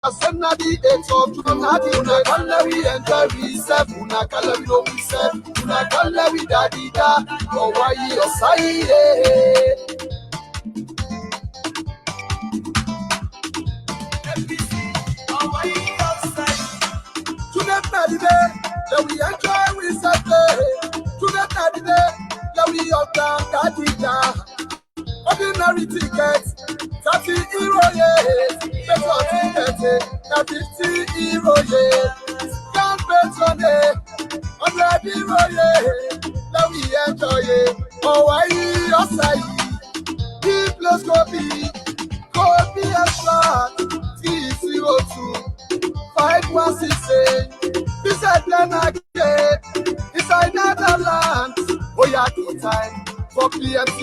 Asena the 8th of June, una calorie and very self, una calorie no we self, una calorie daddy da, oh why you say that we enjoy we Saturday, that we all down daddy. Ordinary tickets, 30 euro, yes. Better tickets, 50 euro, yes. Can't bet on it, 100 euro, yes. Now we enjoy it. Oh, why you say? The plus copy as flat. 302 5168. This is then again. Inside Netherlands. Oh, yeah, two time for PMC.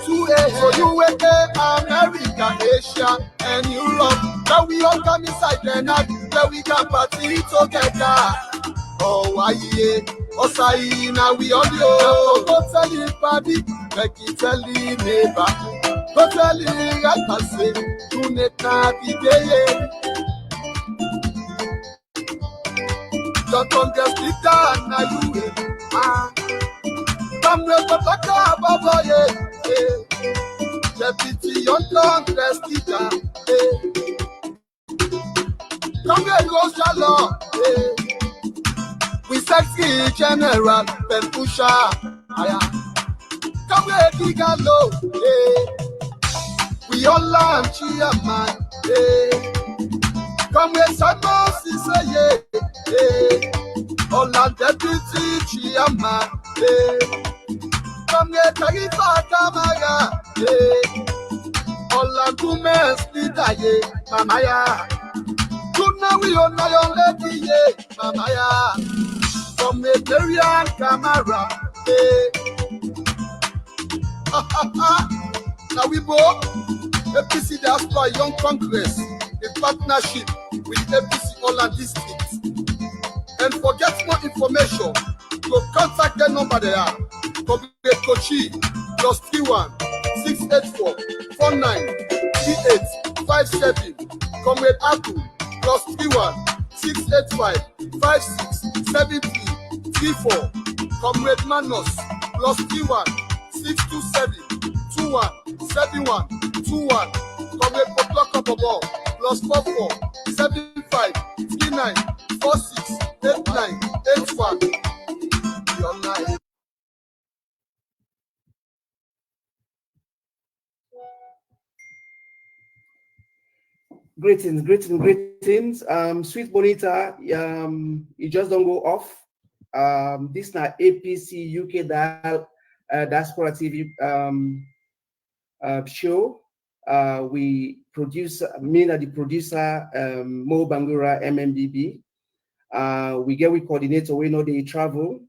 2A, so you wake America, Asia, and Europe. Now we all come inside the night, now we can party together. Oh, why, yeah, Osai, now we all yo. Go tell you, party, make it tell you, neighbor. Go tell you, I can say, you need not be there. Don't come just sit down, now you, come with the back of yeah. Deputy young Congress teacher, Comrade Egalo, we sexy general Ben Pusha, Comrade Egalo, we all learn chairman, Comrade Simon Sise, all our deputy chairman, Comrade Tarifa Kamara, all our women leader, Mamaya. Good now we on my own lady, Mamaya. Comrade Marian Kamara, now we both APC Diaspora Young Congress in partnership with APC Holland District. And for get more information, go contact the number there. Comrade Kochi +31 684 49 38 57. Comrade Aku +31 685 56 73 34. Comrade Manos +31 627 21 71 21. Comrade Potlaka Bobo +44 75 39 46 89 81. Your life. Greetings. SweetBonita, you just don't go off. This is not APC UK Diaspora TV show. We produce, me and the producer, Mo Bangura, MMBB. We coordinate, we know they travel,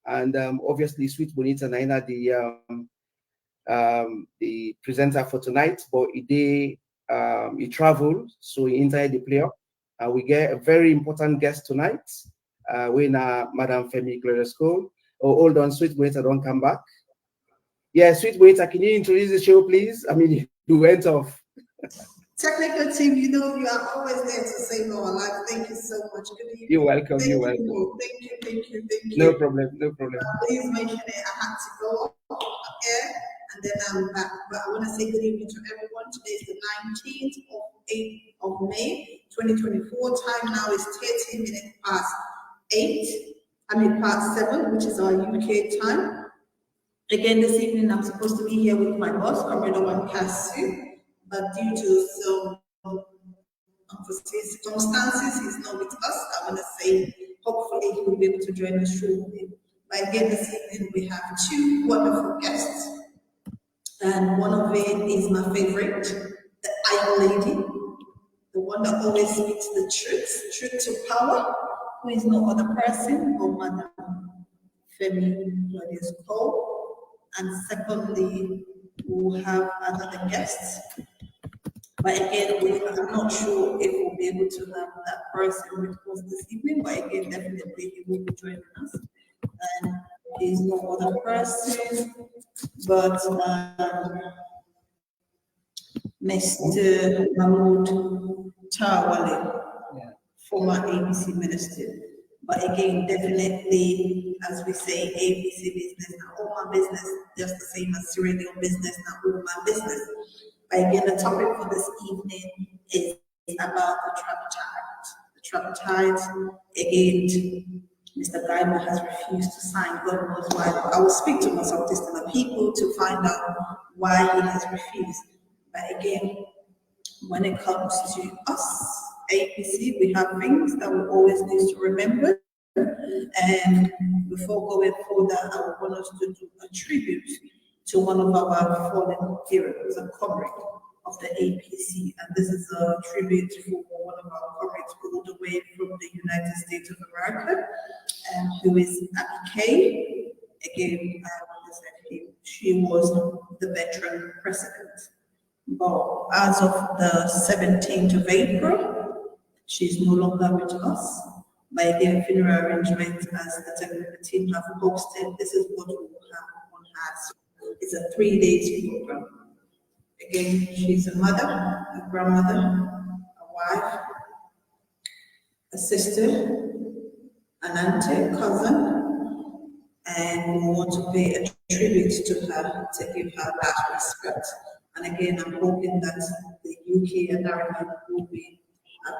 and obviously SweetBonita Naina, the presenter for tonight, but he traveled, so he entered the player. We get a very important guest tonight. When Madam Femi Cleresco. Oh, hold on, SweetBonita, don't come back. Yeah, SweetBonita, can you introduce the show, please? I mean, you went off. Technical team, you know you are always there to save our life. Thank you so much. Good evening. You're welcome. Thank you. Thank you. No problem. Please mention it. I had to go up here and then I'm back. But I want to say good evening to everyone. Today is the 19th of May, 2024. Time now is 30 minutes past 7, which is our UK time. Again, this evening I'm supposed to be here with my boss, Comrade Egalo, but due to some unforeseen circumstances, he's not with us. I want to say, hopefully, he will be able to join us shortly. But again, this evening we have two wonderful guests, and one of them is my favorite, the Iron Lady, the one that always speaks the truth to power, who is no other person but Madam Femi Cleresco. And secondly, we'll have another guest. But again, I'm not sure if we'll be able to have that person with us this evening, but again, definitely he will be joining us. And he's no other person but Mr. Mahmoud Tawale. former ABC minister. But again, definitely, as we say, ABC business, not all my business, just the same as SierraLeone business, not all my business. But again, the topic for this evening is about the Tripartite. The Tripartite, again, Mr. Gaima has refused to sign. God knows why. I will speak to my Southeastern people to find out why he has refused. But again, when it comes to us, APC, we have things that we always need to remember. And before going further, I would want us to do a tribute to one of our fallen heroes, a comrade of the APC. And this is a tribute for one of our comrades all the way from the United States of America, who is Abby. Again, she was the veteran president. But as of the 17th of April, she's no longer with us. By again, funeral arrangements, as the technical team have posted, this is what we will have on her. So it's a 3-day program. Again, she's a mother, a grandmother, a wife, a sister, an auntie, cousin, and we want to pay a tribute to her to give her that respect. And again, I'm hoping that the UK and Ireland will be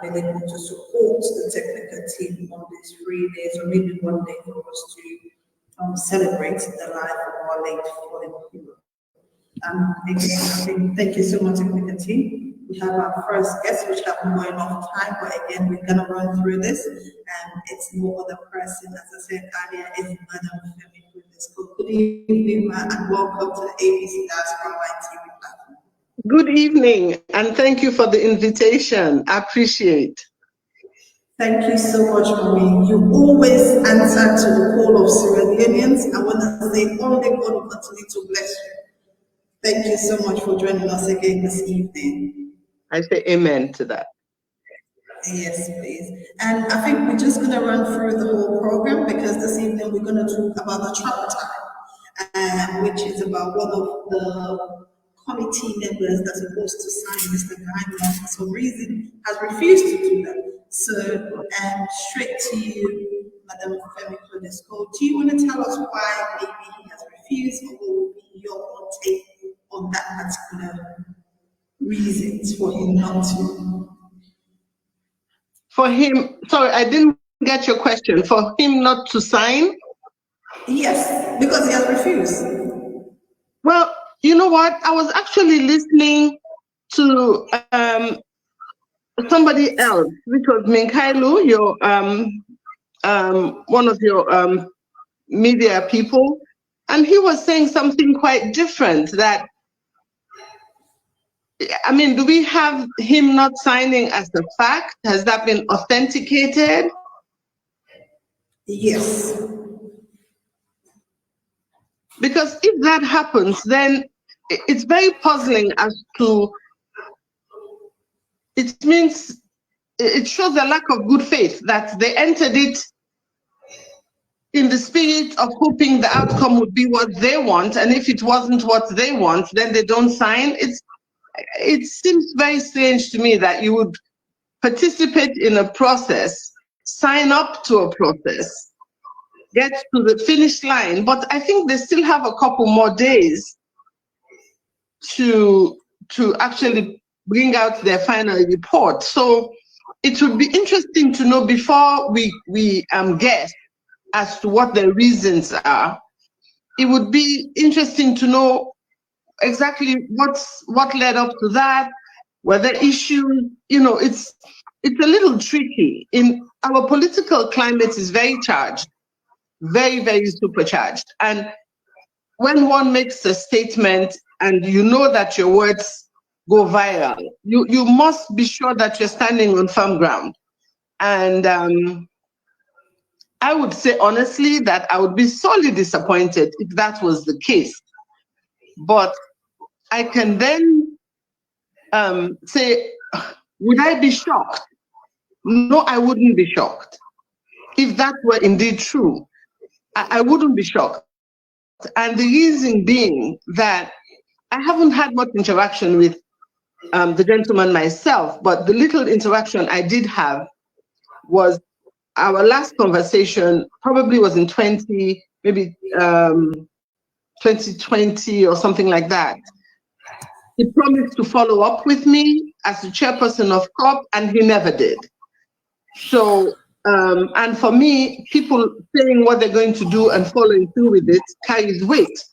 available to support the technical team on these 3 days, or maybe 1 day, for us to celebrate the life of our late fallen hero. Again, thank you so much, technical team. We have our first guest, which have been going off time, but again, we're gonna run through this, and it's no other person, as I said earlier, is Madam Femi. Good evening, and welcome to the ABC Diaspora Online TV platform. Good evening, and thank you for the invitation. I appreciate. Thank you so much, Maureen. You always answer to the call of SierraLeoneans. I want to say only God will continue to bless you. Thank you so much for joining us again this evening. I say amen to that. Yes, please. And I think we're just going to run through the whole program, because this evening we're going to talk about the Tripartite, which is about one of the committee members that's supposed to sign, Mr. Gaima, for some reason has refused to do that. So, straight to you, Madam Femi. Do you want to tell us why maybe he has refused, or what will be your own take on that particular reasons for him not to? For him, sorry, I didn't get your question. For him not to sign? Yes, because he has refused. Well, you know what? I was actually listening to somebody else, which was Minkailu, your one of your media people, and he was saying something quite different. That, I mean, do we have him not signing as a fact? Has that been authenticated? Yes. Because if that happens, then it's very puzzling as to, it means, it shows a lack of good faith that they entered it in the spirit of hoping the outcome would be what they want, and if it wasn't what they want, then they don't sign. It seems very strange to me that you would participate in a process, sign up to a process, get to the finish line, but I think they still have a couple more days to actually bring out their final report. So it would be interesting to know, before we guess as to what the reasons are, it would be interesting to know exactly what led up to that, whether issues, it's a little tricky. In our political climate is very charged, very, very supercharged. And when one makes a statement and you know that your words go viral, you must be sure that you're standing on firm ground. And I would say honestly that I would be sorely disappointed if that was the case. But I can then say, would I be shocked? No, I wouldn't be shocked. If that were indeed true, I wouldn't be shocked. And the reason being that I haven't had much interaction with the gentleman myself, but the little interaction I did have, was our last conversation probably was in 2020 or something like that. He promised to follow up with me as the chairperson of COP, and he never did. So, and for me, people saying what they're going to do and following through with it carries weight.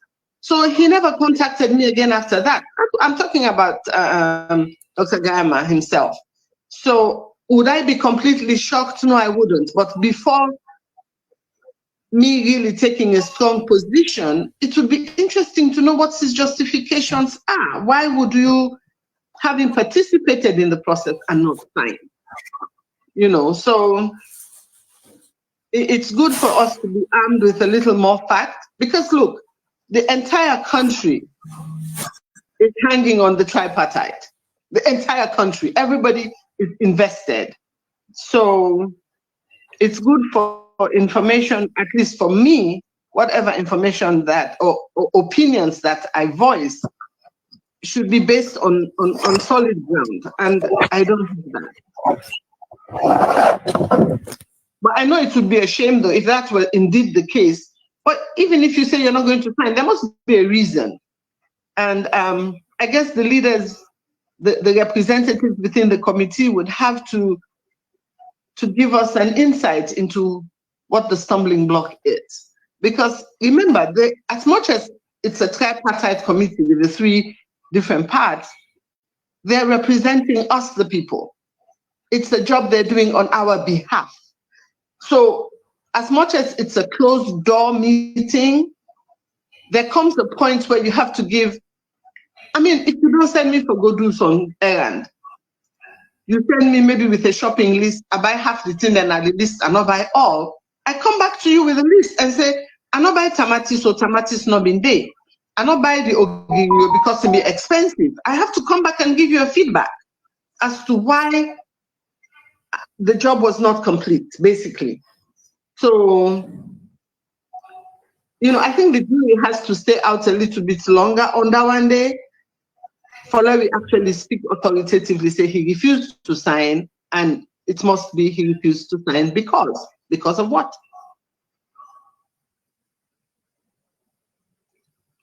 So he never contacted me again after that. I'm talking about Dr. Gaima himself. So would I be completely shocked? No, I wouldn't. But before me really taking a strong position, it would be interesting to know what his justifications are. Why would you, having participated in the process, and not sign? You know, so it's good for us to be armed with a little more fact, because look, the entire country is hanging on the tripartite. The entire country, everybody is invested. So it's good for information, at least for me, whatever information that or opinions that I voice should be based on solid ground, and I don't have that. But I know it would be a shame though if that were indeed the case. But even if you say you're not going to sign, there must be a reason. And I guess the leaders, the representatives within the committee would have to give us an insight into what the stumbling block is. Because remember, as much as it's a tripartite committee with the 3 different parts, they're representing us, the people. It's a job they're doing on our behalf. So as much as it's a closed door meeting, there comes a point where you have to give. I mean, if you don't send me for go do some errand, you send me maybe with a shopping list, I buy half the thing and I list and not buy all. I come back to you with a list and say, I not buy tamatis, so tamatis not been there. I not buy the ogiri because it be expensive. I have to come back and give you a feedback as to why the job was not complete, basically. So, you know, I think the jury has to stay out a little bit longer on that one day. For Larry actually speak authoritatively, say he refused to sign, and it must be he refused to sign because of what?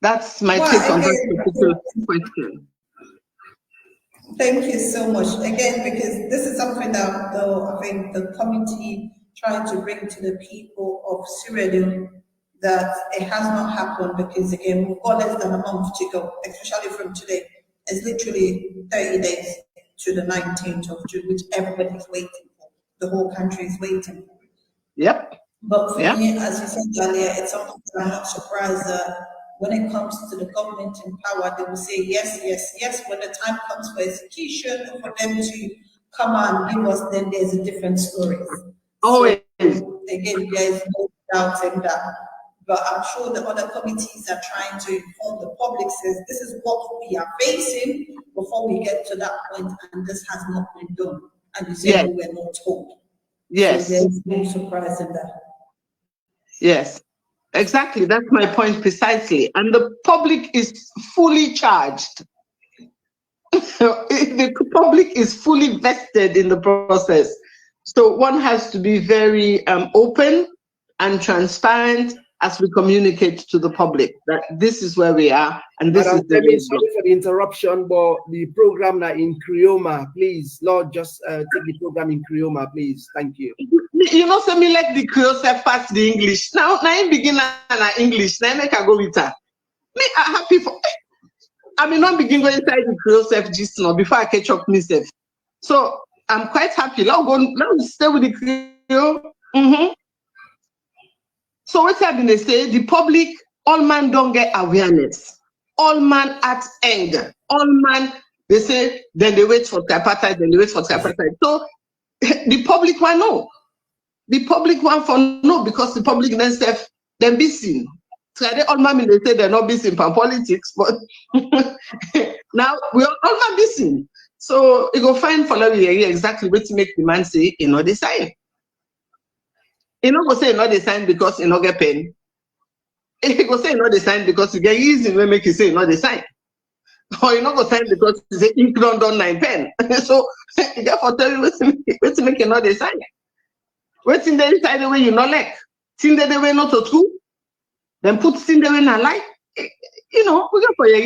That's my take on that particular question. Thank you so much. Again, because this is something that I think the committee trying to bring to the people of SierraLeone, that it has not happened, because again, we've got less than a month to go, especially from today. It's literally 30 days to the 19th of June, which everybody's waiting for. The whole country is waiting for. Yep. But for me, as you said earlier, it's something that I'm not surprised that when it comes to the government in power, they will say yes, yes, yes. When the time comes for execution, for them to come and give us, then there's a different story. Always. So, again, there is no doubt in that. But I'm sure the other committees are trying to inform the public, says this is what we are facing before we get to that point, and this has not been done. And you say we were not told. Yes. So there's no surprise in that. Yes, exactly. That's my point precisely. And the public is fully charged. The public is fully vested in the process. So one has to be very open and transparent as we communicate to the public that this is where we are and this is the way. Sorry for the interruption, but the program now in Koroma, please, Lord, just take the program in Koroma, please. Thank you. You know, so me like the Creole pass the English. Now I begin na English. Now I make a go with her. Me I'm happy for. I mean, not begin going inside the Creole just now before I catch up myself. So I'm quite happy. Now stay with the Creole. So what have been they say? The public, all man don't get awareness. All man at end. All man, they say, then they wait for tripartite, then they wait for tripartite. So the public one no. The public one for no, because the public themselves, they're busy. So all man they say they're not busy in politics, but now we are all man busy. So you go find for exactly what to make the man say, you know, they sign. You know, go say not the sign because you not get pain. You go say not the sign because you get easy when make you say not the sign. Or you not go sign because you say ink don't 9 pen. So therefore tell you what to make you not the sign. What's in the inside the way you not like? Sin the way not to true. Then put sin the way not like. You know, we go for your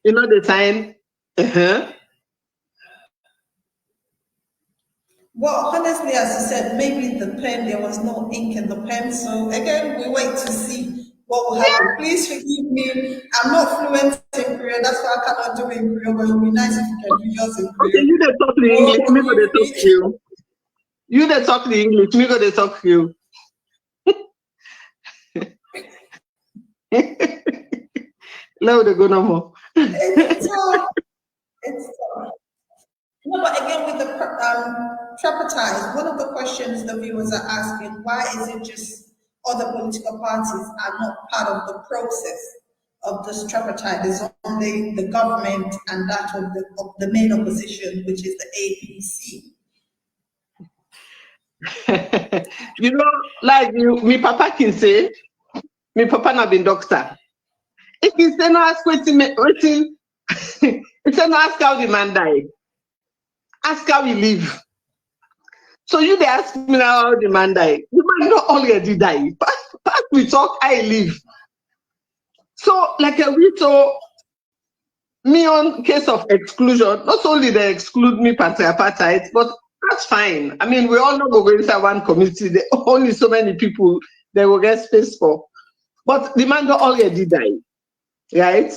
you know the sign. Well, honestly, as you said, maybe the pen, there was no ink in the pen. So again, we wait to see what will happen. Please forgive me. I'm not fluent in Korean. That's why I cannot do it in Korean, but it would be nice if you can do yours in Korean. Okay, you don't talk the English, me go they talk to you. You don't talk the English, me go they talk to you. Let me go no more. It's tough. It's tough. No, but again, with the tripartite, one of the questions the viewers are asking, why is it just other political parties are not part of the process of this tripartite? There's only the government and that of the main opposition, which is the APC. You know, like me papa can say, me papa not been doctor. If he say no ask waiting, he say no ask how the man die. Ask how he live. So you they ask me now how the man die. The man not already die. But we talk, I live. So like we saw me on case of exclusion, not only they exclude me tripartite, but that's fine. I mean, we all know we're going inside one community. There are only so many people they will get space for. But the man don't already die. Right?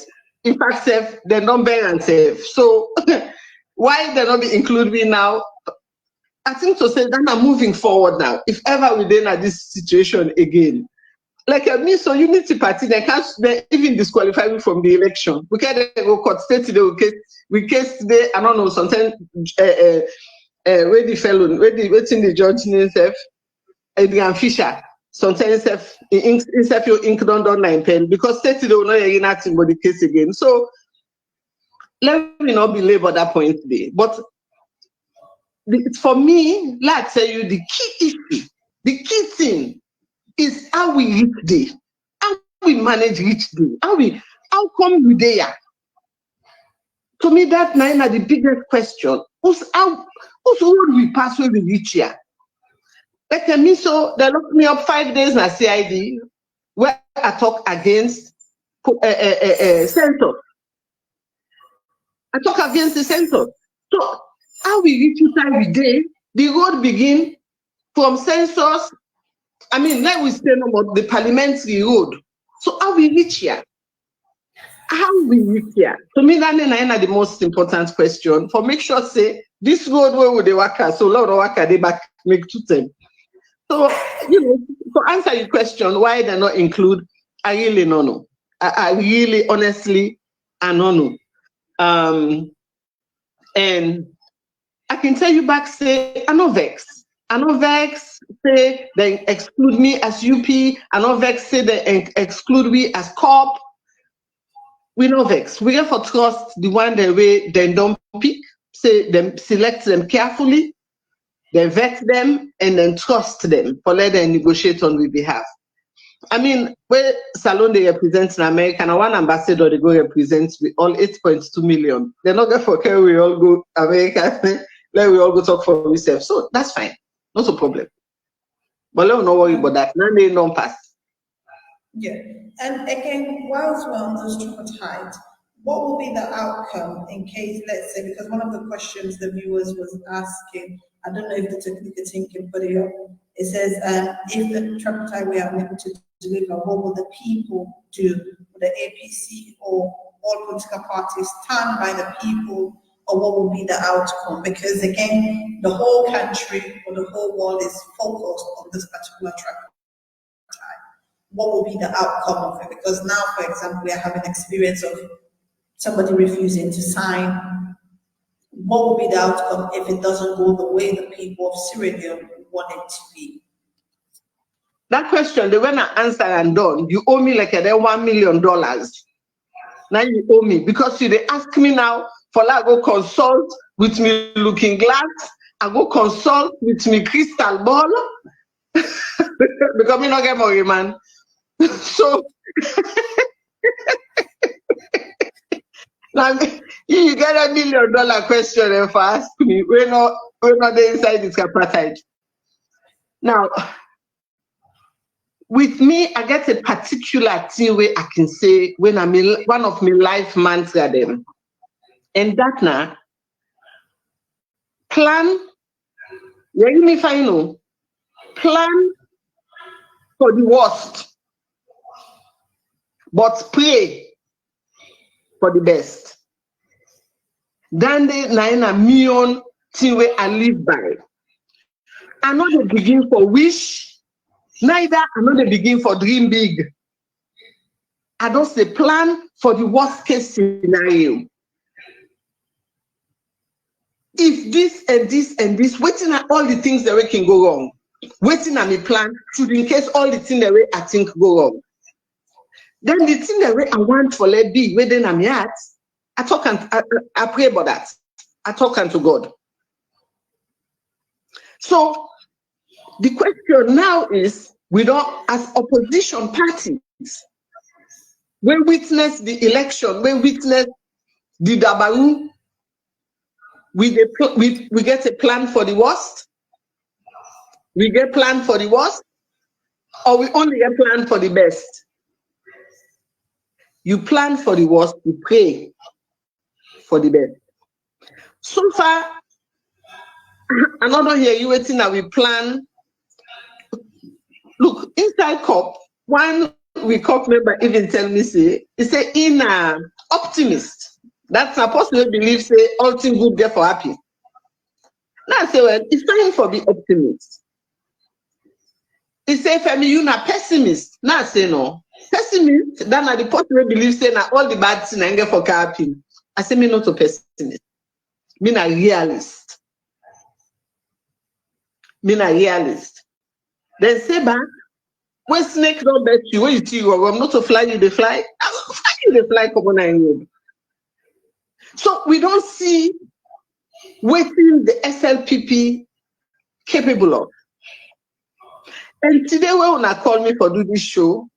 In fact, they don't bear and save. So why they not be include me now? I think to say that I'm moving forward now. If ever we then at this situation again, like me, so unity party, they can't even disqualify me from the election. We can't go court state today. We case today. I don't know sometimes. Where the fellow, what's in the judge name, Adrian Fisher. Sometimes if you ink don't online pen because state today will not hear nothing but the case again. So let me not belabor that point today. But for me, like I tell you, the key issue, the key thing is how we reach there, how we manage reach there, how come we there? To me, that's now the biggest question. Who's road we pass when we reach here? Like me, so they locked me up 5 days in a CID where I talk against census. I talk against the census. So how we reach inside every day, the road begin from census. I mean, like we say about the parliamentary road. So how we reach here? How we reach here? To me, that's the most important question. For make sure say this road where would they work? So a lot of work they back make to them. So you know, to answer your question, why they not include? I really don't know. I really, honestly, I don't know. And I can tell you back, say, I no vex. I no vex, say they exclude me as UP. I no vex, say they exclude me as COP. We no vex. We have for trust the one the way they don't pick, say them, select them carefully, then vet them, and then trust them for let them negotiate on their behalf. I mean, where Salon they represent in America, and one ambassador they go represent with all 8.2 million. They're not going for care we all go America, let we all go talk for ourselves. So that's fine, not a problem. But let me not worry about that. None they don't pass. Yeah, and again, whilst we're on this tripartite, what will be the outcome in case, let's say, because one of the questions the viewers was asking, I don't know if the technical team can put it up. It says, if the tripartite we are able to deliver, what will the people do? Will the APC or all political parties stand by the people, or what will be the outcome? Because again, the whole country or the whole world is focused on this particular tripartite. What will be the outcome of it? Because now, for example, we are having experience of somebody refusing to sign. What will be the outcome if it doesn't go the way the people of SierraLeone want it to be? That question, the when I answer and done, you owe me like $1 million. Now you owe me because they ask me now for like go consult with me looking glass. I go consult with me crystal ball because me not get money, man. So now you get $1 million question and for ask me we're not inside this tripartite. Now, with me, I get a particular thing where I can say when I'm in one of my life mantra them. And that now, plan, you me final, plan for the worst, but pray for the best. Then they na million thing where I live by. I know they begin for wish, neither I know they begin for dream big. I don't say plan for the worst case scenario. If this and this and this, waiting at all the things that way can go wrong. Waiting at me plan should in case all the things that way I think go wrong. Then the thing that way I want for let be within my heart, I talk and I pray about that. I talk unto God. So the question now is, we don't, as opposition parties, we witness the election, we witness the Dabaru, we get a plan for the worst, we get plan for the worst, or we only get plan for the best. You plan for the worst, you pray for the best. So far, another here, you waiting that we plan. Look, inside COP, one we COP member even tell me, say, he say, in optimist, that's supposed to believe, say, all things good, therefore happy. Now I say, well, it's time for be optimist. He say, Femi, you not pessimist. Now I say, no. Pessimist, then I the person will believe, say, now all the bad things I get for happy. I say, me not a pessimist. Me not realist. Me not realist. Then say back, when snake don't bet you, when you see you, I'm not to fly you, they fly. I'm not fly you, they fly, come on, I know. So we don't see waiting the SLPP capable of. And today, when I call me for do this show,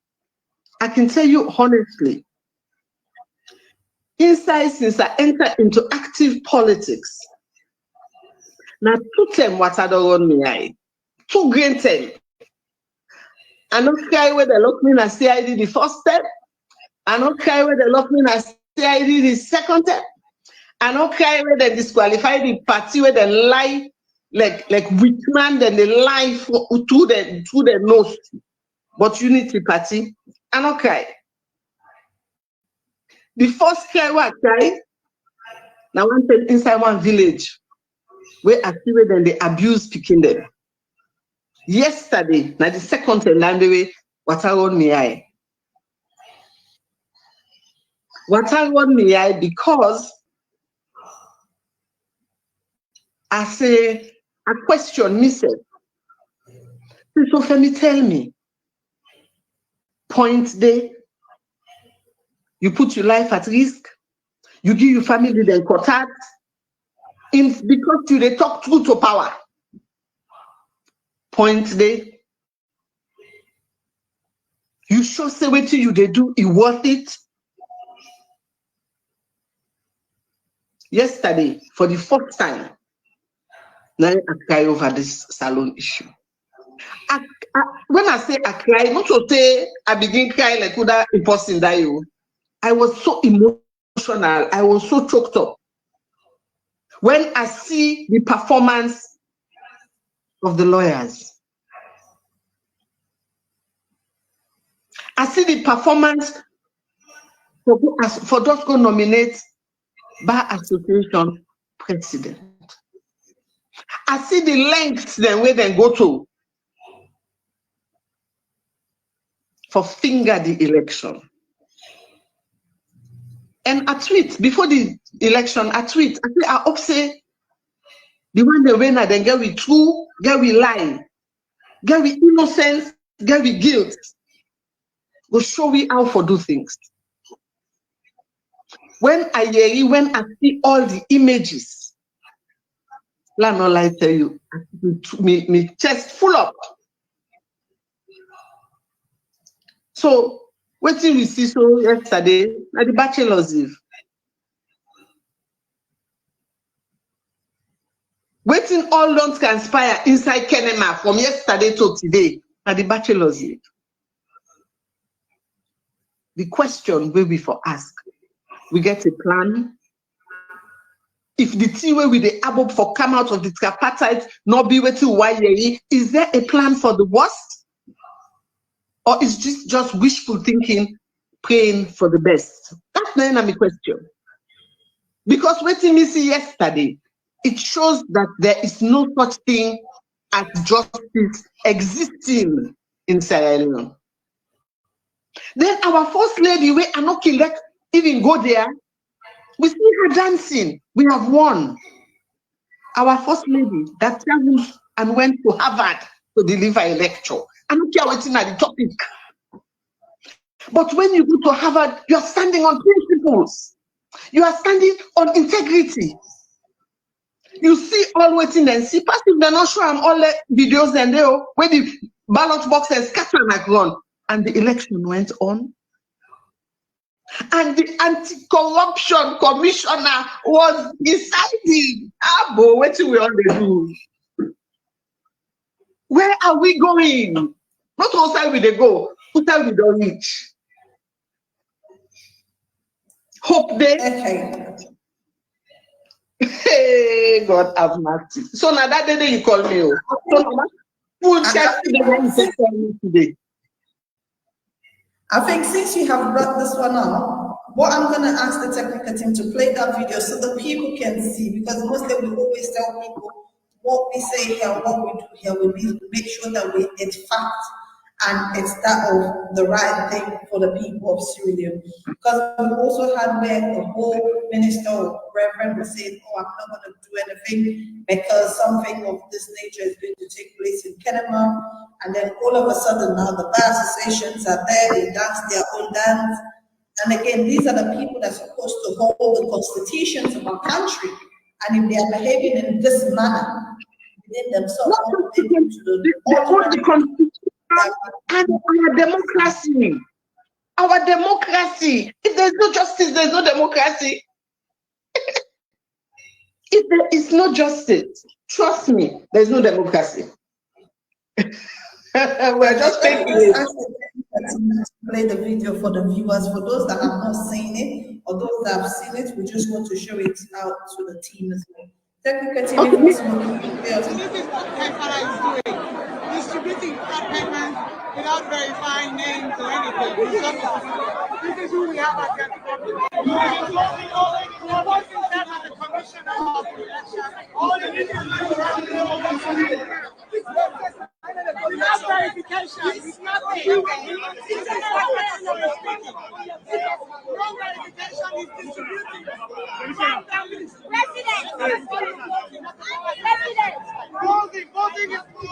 I can tell you honestly, inside since I enter into active politics, now 2 terms what I don't run me, 2 green terms. I don't care where they lock me in CID the first step. I don't care where they lock me in CID the second step. I don't care where they disqualify the party where they lie like weak man, then they lie to the nose. But unity party, I don't care. The first care what I try, now one time inside one village where I see where then they abuse picking them. Yesterday, now the second time, what I want me eye. What I want me eye because I say, I question myself. So Femi, tell me, point there, you put your life at risk, you give your family the contact, because you they talk truth to power. Point there, you sure say what you they do, it worth it. Yesterday, for the first time, now I cry over this salon issue. When I say I cry, not to say I begin crying like other person die. I was so emotional. I was so choked up when I see the performance of the lawyers. I see the performance for those who nominate Bar Association president. I see the lengths then where they go to for finger the election. And I tweet before the election, I say, I hope say the one they win, then get with true, get with lie, get with innocence, get with guilt. Go show me how to do things. When I see all the images, let no lie tell you, me chest full up. So what did we see so yesterday at the Bachelor's Eve? Waiting all don't conspire inside Kenema from yesterday to today. Now the bachelors leave. The question will be for ask. We get a plan. If the tea where with the above for come out of the tripartite, not be waiting why is there a plan for the worst? Or is this just wishful thinking, praying for the best? That's not my question. Because waiting me see yesterday, it shows that there is no such thing as justice existing in SierraLeone. Then our first lady, we are not let even go there. We see her dancing. We have won. Our first lady that traveled and went to Harvard to deliver a lecture. I don't care what's in the topic. But when you go to Harvard, you are standing on principles. You are standing on integrity. You see all waiting and see. Passive, they're not sure I'm all the videos and there where the ballot boxes scatter and run. And the election went on. And the anti-corruption commissioner was deciding. But what do we all do? Where are we going? Not outside we they go. Outside we don't reach. Hope they. Okay. Hey, God have mercy. So now that day you call me. So full check today. I think since you have brought this one up, what I'm going to ask the technical team to play that video so the people can see, because mostly we always tell people what we say here, what we do here, we make sure that it's fact and it's that of the right thing for the people of SierraLeone. Because we also had where the whole minister or reverend was saying, oh, I'm not going to do anything because something of this nature is going to take place in Kenema. And then all of a sudden now the bar associations are there, they dance their own dance. And again, these are the people that are supposed to hold the constitutions of our country. And if they are behaving in this manner, within themselves, they hold the constitution and our democracy. Our democracy. If there's no justice, there's no democracy. If there is no justice, trust me, there's no democracy. We're just faking it. Play the video for the viewers. For those that have not seen it, or those that have seen it, we just want to show it out to the team as well. Technical team, So this is what Kaifara is doing. Distributing payments without verifying names or anything. This is who we have at the We are working that as the commissioner of the election. All the without verification, it's nothing. No verification is distributing. Voting is for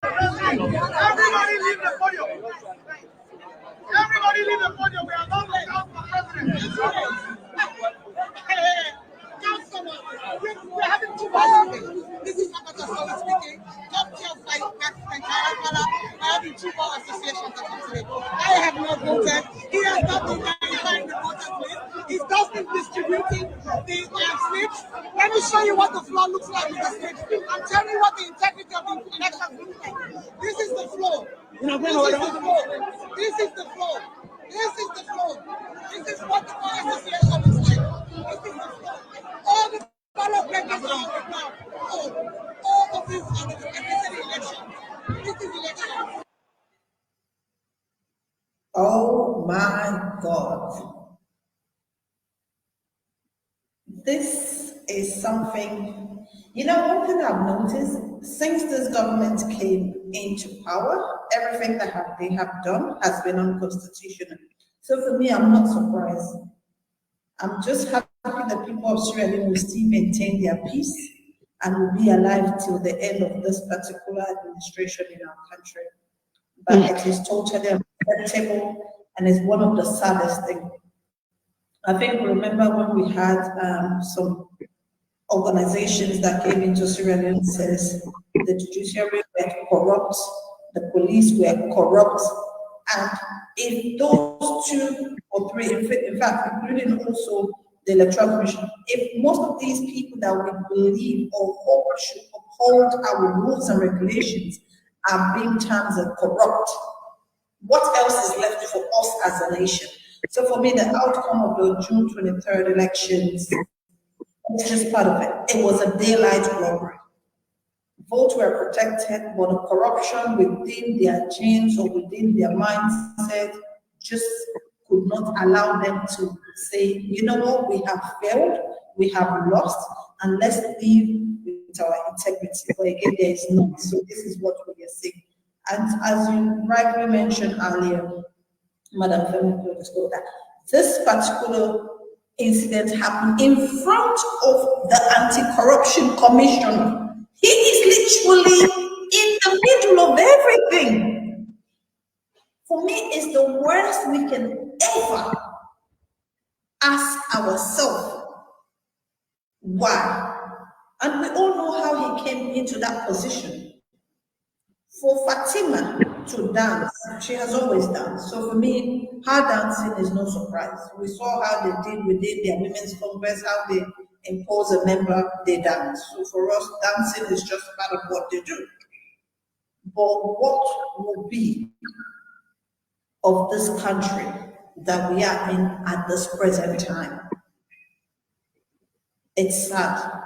president. Everybody leave the podium. Everybody leave the podium. We are not going out for president. We're having two bars. This is not just solid speaking. Top tier fight and I have two bar associations that come today. I have not voted. He has not been verifying the voters list. He's just been distributing the slips. Let me show you what the floor looks like with the slips. I'm telling you what the integrity of the elections looks like. This is the floor. This is the floor. This is the floor. This is what the bar association looks like. This is the floor. All the ballot papers are on the ground. Oh my God. This is something, one thing I've noticed since this government came into power, everything that they have done has been unconstitutional. So for me, I'm not surprised. I'm just happy that people of Sierra Leone will still maintain their peace and will be alive till the end of this particular administration in our country. But it is totally unacceptable and is one of the saddest things. I think remember when we had some organizations that came into Sierra Leone says the judiciary were corrupt, the police were corrupt, and if those 2 or 3, in fact, including also the Electoral Commission, if most of these people that we believe or hope should uphold our rules and regulations are being termed as corrupt, what else is left for us as a nation? So for me, the outcome of the June 23rd elections is just part of it. It was a daylight robbery. Votes were protected, but the corruption within their genes or within their mindset just could not allow them to say, you know what, we have failed, we have lost, and let's live with our integrity. But again, there is not. So this is what we are seeing. And as you rightly mentioned earlier, Madam Femi, that this particular incident happened in front of the Anti-Corruption Commissioner. He is literally in the middle of everything. For me, it's the worst we can ever ask ourselves. Why? And we all know how he came into that position. For Fatima to dance, she has always danced. So for me, her dancing is no surprise. We saw how they did within their women's congress, how they impose a member, they dance. So for us, dancing is just part of what they do. But what will be of this country that we are in at this present time? It's sad.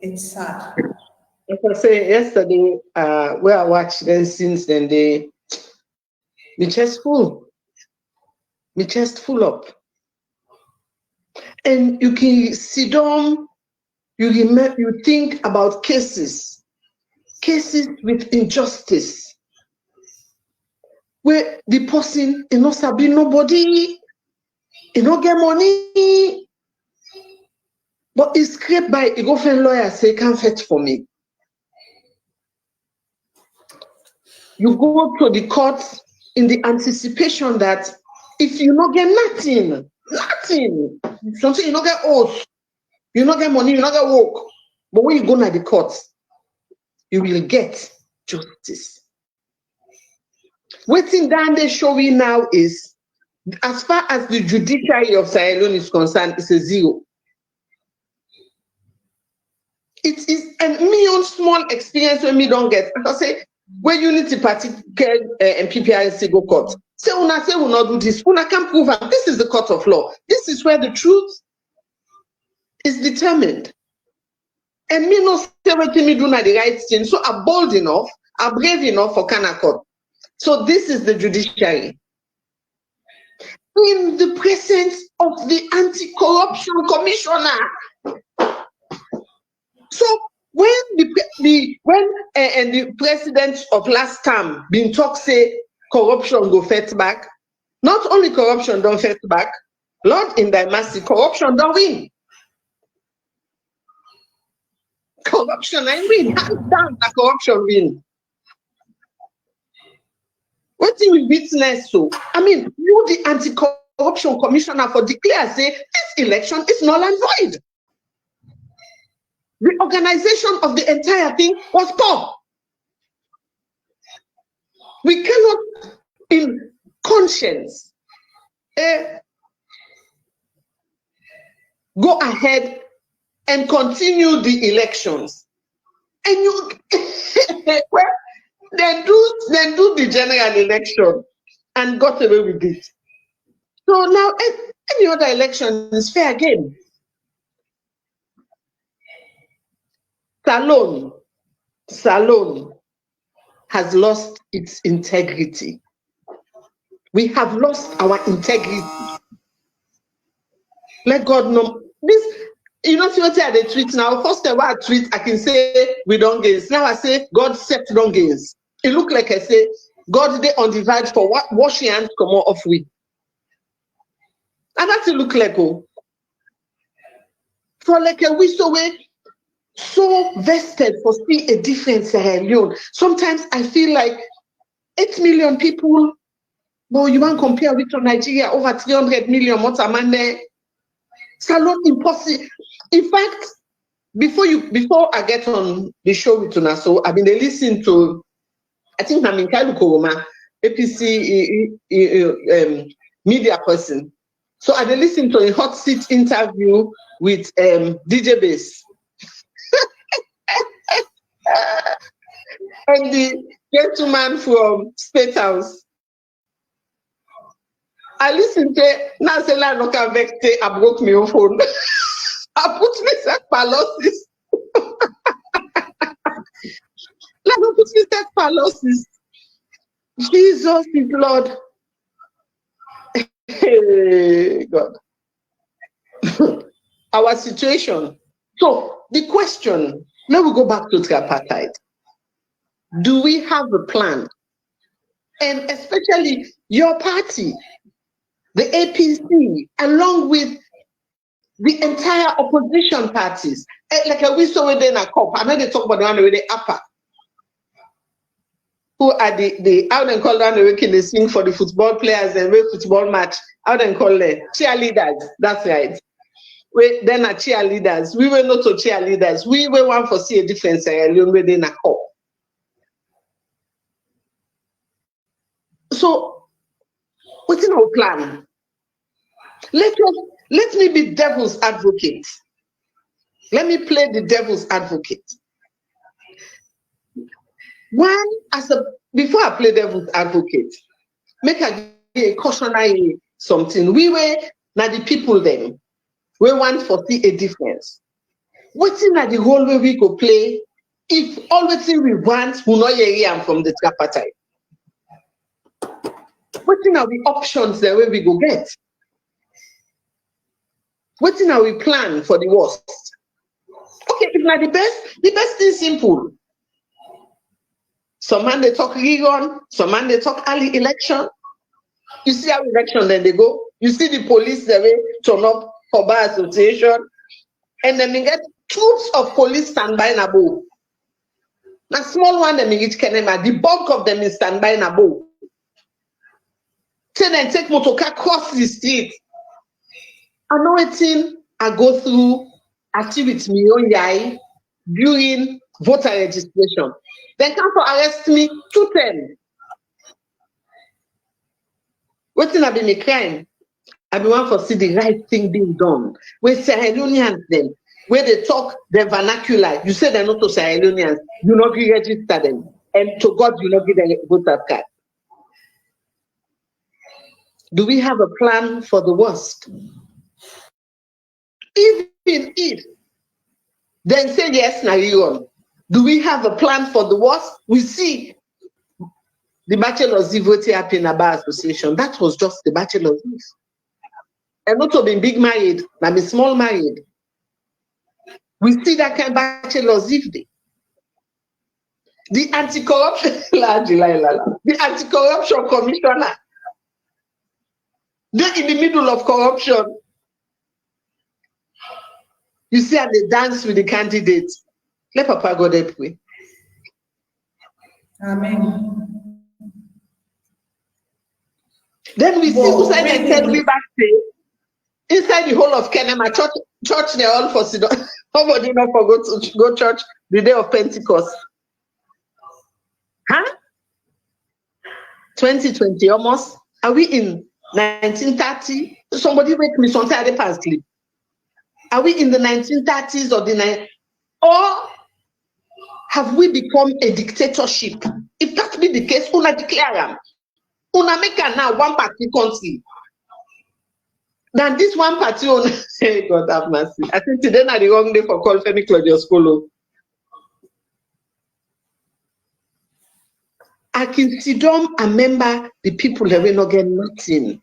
It's sad. As I say, yesterday, where I watched them since then, my chest full up. And you can sit down, you think about cases with injustice, where the person, sabi nobody, get money, but it's scraped by a girlfriend lawyer say can't fetch for me. You go to the courts in the anticipation that if you not get nothing, something you not get oath, you not get money, you not get work, but when you go to the courts, you will get justice. Waiting down they showing now is, as far as the judiciary of SierraLeone is concerned, it's a 0. It is a million small experience when we don't get. I say, when Unity Party and PPRC go court, say una not do this, una can prove it. This is the court of law. This is where the truth is determined. And me no say what me do na the right thing, so I'm bold enough, I'm brave enough for Kana court. So this is the judiciary. In the presence of the Anti-Corruption Commissioner. So when the president of last term been talk say corruption go fight back, not only corruption don't fight back, Lord in thy mercy, corruption don't win. Corruption I win, hands down the corruption win. What do we witness so? I mean, you the Anti-Corruption Commissioner for declare say this election is null and void. The organization of the entire thing was poor. We cannot, in conscience, go ahead and continue the elections. And you, well, then do the general election and got away with it. So now any other election is fair game. Salone has lost its integrity. We have lost our integrity. Let God know. This, you know, see what I tweet now. First time I tweet, I can say we don't gains. Now I say God set don't gains. It look like I say God they on divide for what washing hands come off with. And that's it look like oh. For like a we so vested for see a different SierraLeone. Sometimes I feel like 8 million people, but you want to compare with Nigeria over 300 million. What's a man there? Salon impossible. In fact, before I get on the show with Una, so I've been listening to, I think I'm in Koroma, APC media person. So I listened to a hot seat interview with DJ Bass. And the gentleman from State House. I listened to now say la no can vecte I broke my phone. I put myself paralysis. La no put myself paralysis. Jesus is Lord. Hey God. Our situation. So the question, now we go back to tripartite. Do we have a plan? And especially your party, the APC, along with the entire opposition parties. Like we saw within a COP, I know they talk about the one with the upper. Who are the how they call them they sing for the football players and we football match, how they call them cheerleaders, that's right. We then are cheerleaders. We were not to cheerleaders. We were one for see a difference within a COP. So, what's in our plan? Let me be devil's advocate. Let me play the devil's advocate. Before I play devil's advocate, make a cautionary something. We were not the people then. We want to see a difference. What's in the whole way we go play if all the thing we want will not hear from the tripartite? What's in the options the way we go get? What's in our plan for the worst? Okay, if not the best thing simple. Some man they talk recon, some man they talk early election. You see how election then they go. You see the police they way turn up for bar association, and then they get troops of police standby in a bow. Now small one them reach Kenema, the bulk of them is standby in a bow. Then they take motor car cross the street. I know it's I go through activity me on yai during voter registration. They come to arrest me 210. What's in I be a crime? I be one for see the right thing being done. With SierraLeoneans then, where they talk the vernacular, you say they're not to SierraLeoneans, you not register them. And to God, you not give them a voter card. Do we have a plan for the worst? Even if, then say yes, now you on. Do we have a plan for the worst? We see the Bachelor's Eve voting up in a bar association. That was just the Bachelor's Eve. And not to be big married, but be small married. We see that kind of Bachelor's Eve day. The anti-corruption, the anti-corruption commissioner. They're in the middle of corruption. You see how they dance with the candidates. Let Papa go that way. Amen. Then we see who said they said we back there. Inside the whole of Kenema, church they're all for Sidon. Nobody not for go church the day of Pentecost. Huh? 2020 almost. Are we in 1930? Somebody wake me sometime they pass sleep. Are we in the 1930s or or have we become a dictatorship? If that be the case, una declare them. Una make now one party country. Then this one party on hey God have mercy. I think today not the wrong day for call Femi Claudius Polo. I can see them and remember the people that will not get nothing.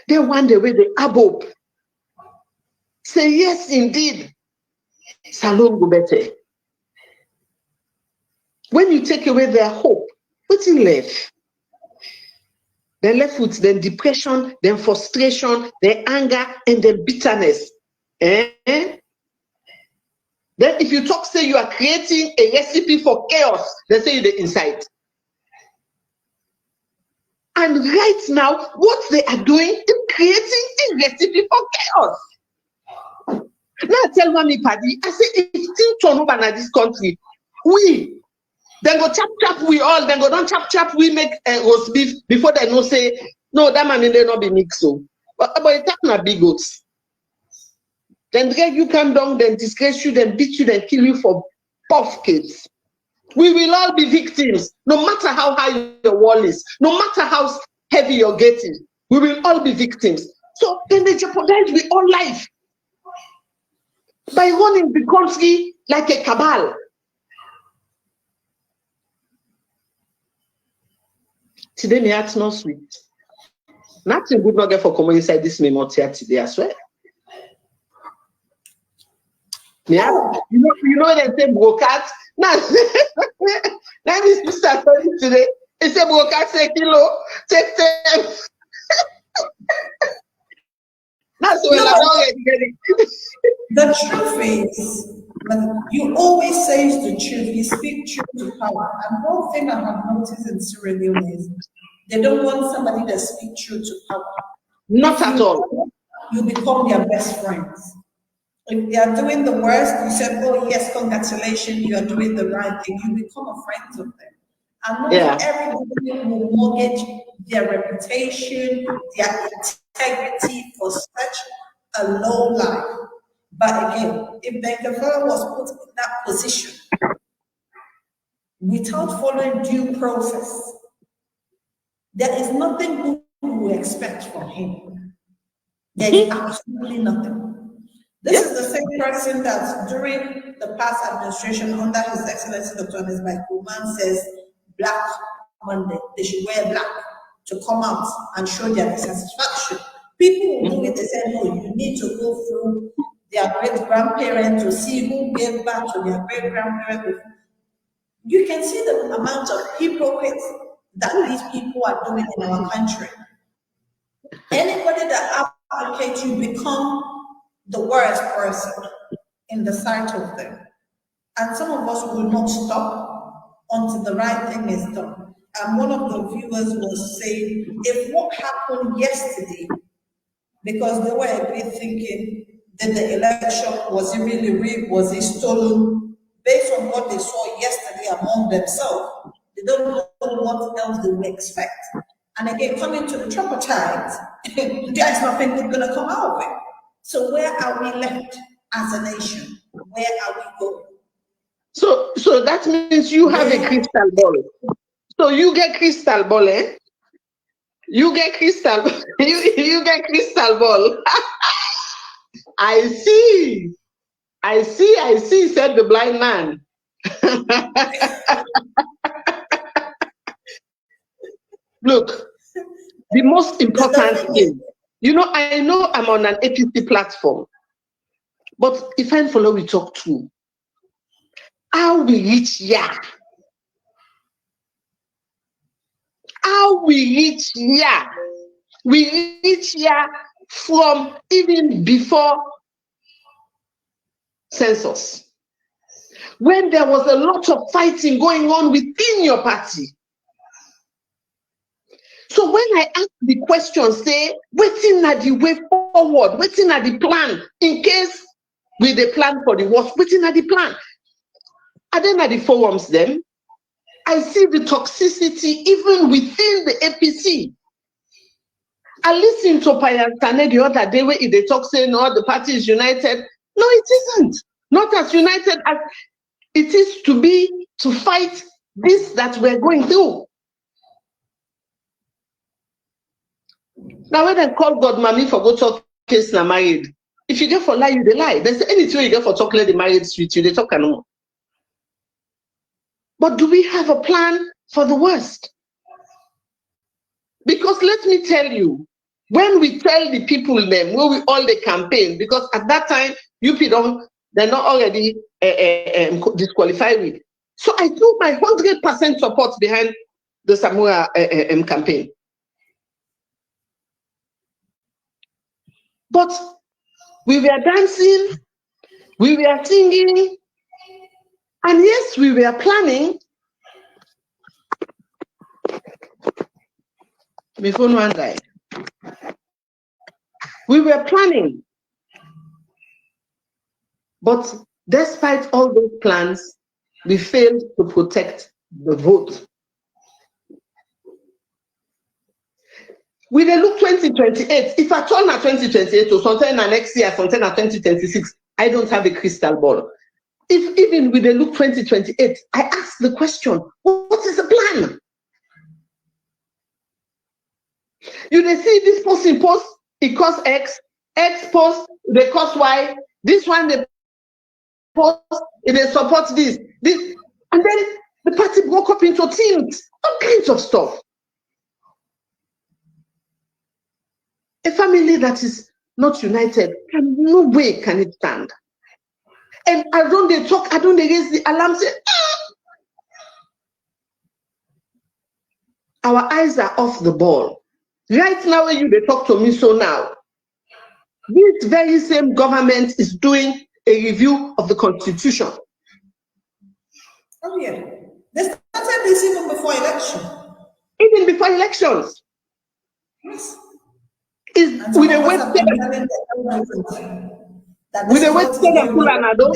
They want the way they above. Say yes, indeed. Salon go better. When you take away their hope, what's in left? Then left with then depression, then frustration, then anger, and then bitterness. Then if you talk, say you are creating a recipe for chaos, they say you the inside. And right now, what they are doing is creating a recipe for chaos. Now I tell Mami Paddy, I say, if things turn over in this country, we then go chap, we all, then go down chap, we make roast beef before they know say, no, that man in there not be mixed. So. But it's not big goats. Then you come down, then disgrace you, then beat you, then kill you for puff kids. We will all be victims, no matter how high your wall is, no matter how heavy you're getting. We will all be victims. So then they jeopardize with all life by running the country like a cabal. Today, my heart's not sweet. Nothing good not get for common inside this memo here today, I swear. Yeah, you know they say broadcast. Now, let me start today. They say broadcast say kilo, take 10. That's when I don't get it. The truth is, you always say the truth. You speak truth to power. And one thing I have noticed in SierraLeone is they don't want somebody that speaks truth to power. Not at all. You become their best friends. If they are doing the worst, you say, oh yes, congratulations, you are doing the right thing. You become a friend of them. And not everybody will mortgage their reputation, their integrity for such a low life. But again, if Bangura was put in that position without following due process, there is nothing good we expect from him. There is absolutely nothing. This is the same person that during the past administration under His Excellency Dr. Koroma says Black Monday, they should wear black to come out and show their dissatisfaction. People will do it, they say, no, you need to go through their great-grandparents to see who gave back to their great-grandparents. You can see the amount of hypocrites that these people are doing in our country. Anybody that advocates, you become the worst person in the sight of them. And some of us will not stop until the right thing is done. And one of the viewers was saying, if what happened yesterday, because they were a bit thinking that the election, was it really rigged, was it stolen? Based on what they saw yesterday among themselves, they don't know what else they will expect. And again, coming to the Tripartite, there's nothing good going to come out of it. So where are we left as a nation? Where are we going? So that means you have a crystal ball. So you get crystal ball, eh? You get crystal ball. You get crystal ball. I see, said the blind man. Look, the most important thing, I know I'm on an APC platform, but if I follow we talk to, how we reach here? How we reach here? We reach here from even before census, when there was a lot of fighting going on within your party. So when I ask the question, say, waiting at the way forward, waiting at the plan, in case we the plan for the worst, waiting at the plan. And then at the forums then, I see the toxicity even within the APC. I listened to Payantane the other day where they talk saying, no, the party is united. No, it isn't. Not as united as it is to be to fight this that we're going through. Now when they call God mommy for go talk case na married, if you get for lie, you they lie. There's anything you get for talk let the married sweet you, they talk no. But do we have a plan for the worst? Because let me tell you, when we tell the people them, when we all the campaign, because at that time, they're not already disqualified with. So I threw my 100% support behind the Samura campaign. But we were dancing, we were singing, and yes, we were planning. My phone one died. We were planning. But despite all those plans, we failed to protect the vote. We dey look 2028. If I turn at 2028 or something next year, something at 2026, I don't have a crystal ball. If even we dey look 2028, I ask the question, what is the plan? You dey see this person post, it costs X, X post, they cost Y, this one they post, they support this, and then the party broke up into teams, all kinds of stuff. A family that is not united, no way can it stand. And I don't they talk, I don't they raise the alarm, say, ah! Our eyes are off the ball. Right now, when they talk to me so now, this very same government is doing a review of the constitution. Oh yeah. They started this even before election. Even before elections. Yes. With a wet and pull anado.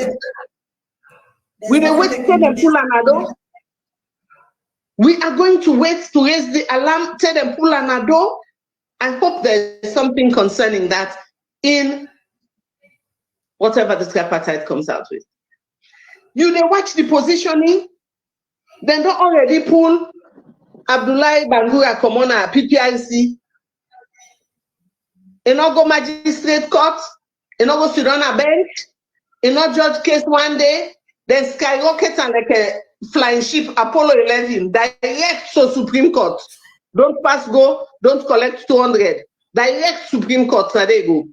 With a wet and pull anado. We are going to wait to raise the alarm, tell them pull anado. I hope there's something concerning that in whatever the tripartite comes out with. You they watch the positioning, then don't already pull Abdullahi Bangura Komona PPIC. You not go magistrate court, you not go sit on a bench, you not judge case one day, then skyrocket and like a flying ship, Apollo 11, direct to Supreme Court. Don't pass go, don't collect 200. Direct Supreme Court, now they go.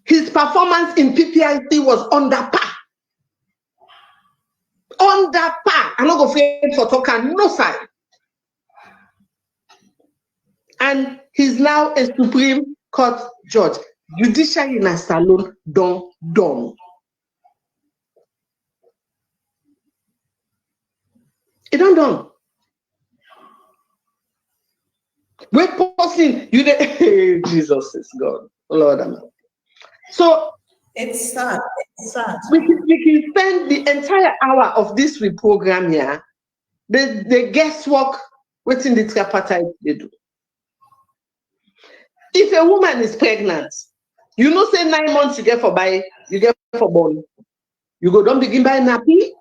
His performance in PPIC was under par. Under par. I'm not going to afraid for talking, no side. And he's now a Supreme Court judge. Judiciary in a salon done. It done. We're posting, Jesus is God. Lord, amen. So it's sad. It's sad. We can spend the entire hour of this program here. The guesswork within the tripartite they do. If a woman is pregnant, you know, say 9 months you get for born. You go don't begin by nappy.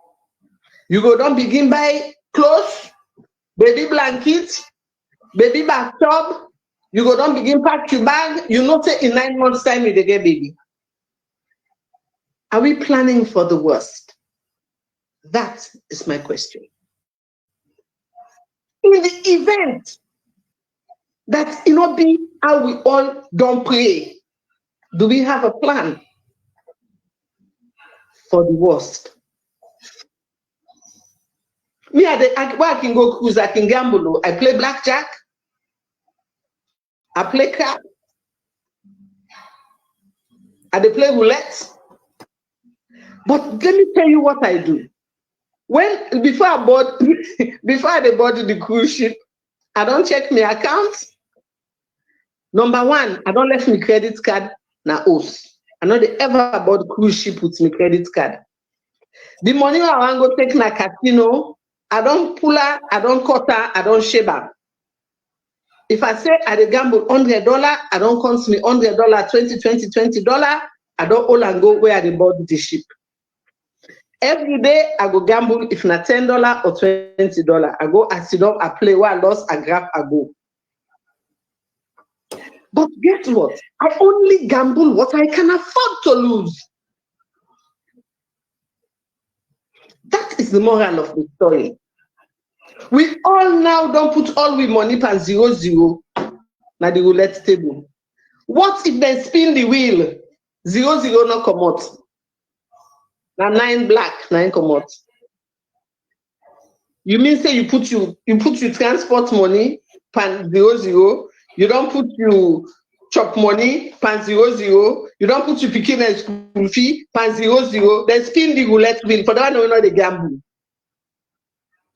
You go don't begin by clothes, baby blankets, baby bathtub. You go don't begin pack your bag. You know, say in 9 months time you get baby. Are we planning for the worst? That is my question. In the event that it not be how we all don't pray, do we have a plan for the worst? Me, I can go cruise, I can gamble, I play blackjack, I play crap, I play roulette. But let me tell you what I do. Before I board the cruise ship, I don't check my account. Number one, I don't let my credit card na oath. I know they ever board cruise ship with my credit card. The money I want go take na casino, I don't pull her, I don't cut her, I don't shave her. If I say I gamble $100, I don't count me $100, $20, I don't all and go where I board the ship. Every day I go gamble if not $10 or $20. I go, I sit up, I play where I lost, I grab, I go. But guess what? I only gamble what I can afford to lose. That is the moral of the story. We all now don't put all we money per 0-0 na the roulette table. What if they spin the wheel? 0-0 no come out. Now 9 black, 9 come out. You mean say you put your transport money pan 0-0, you don't put your chop money pan 0-0, you don't put your pikin school fee pan 0-0, then spin the roulette wheel for that one we know the gamble.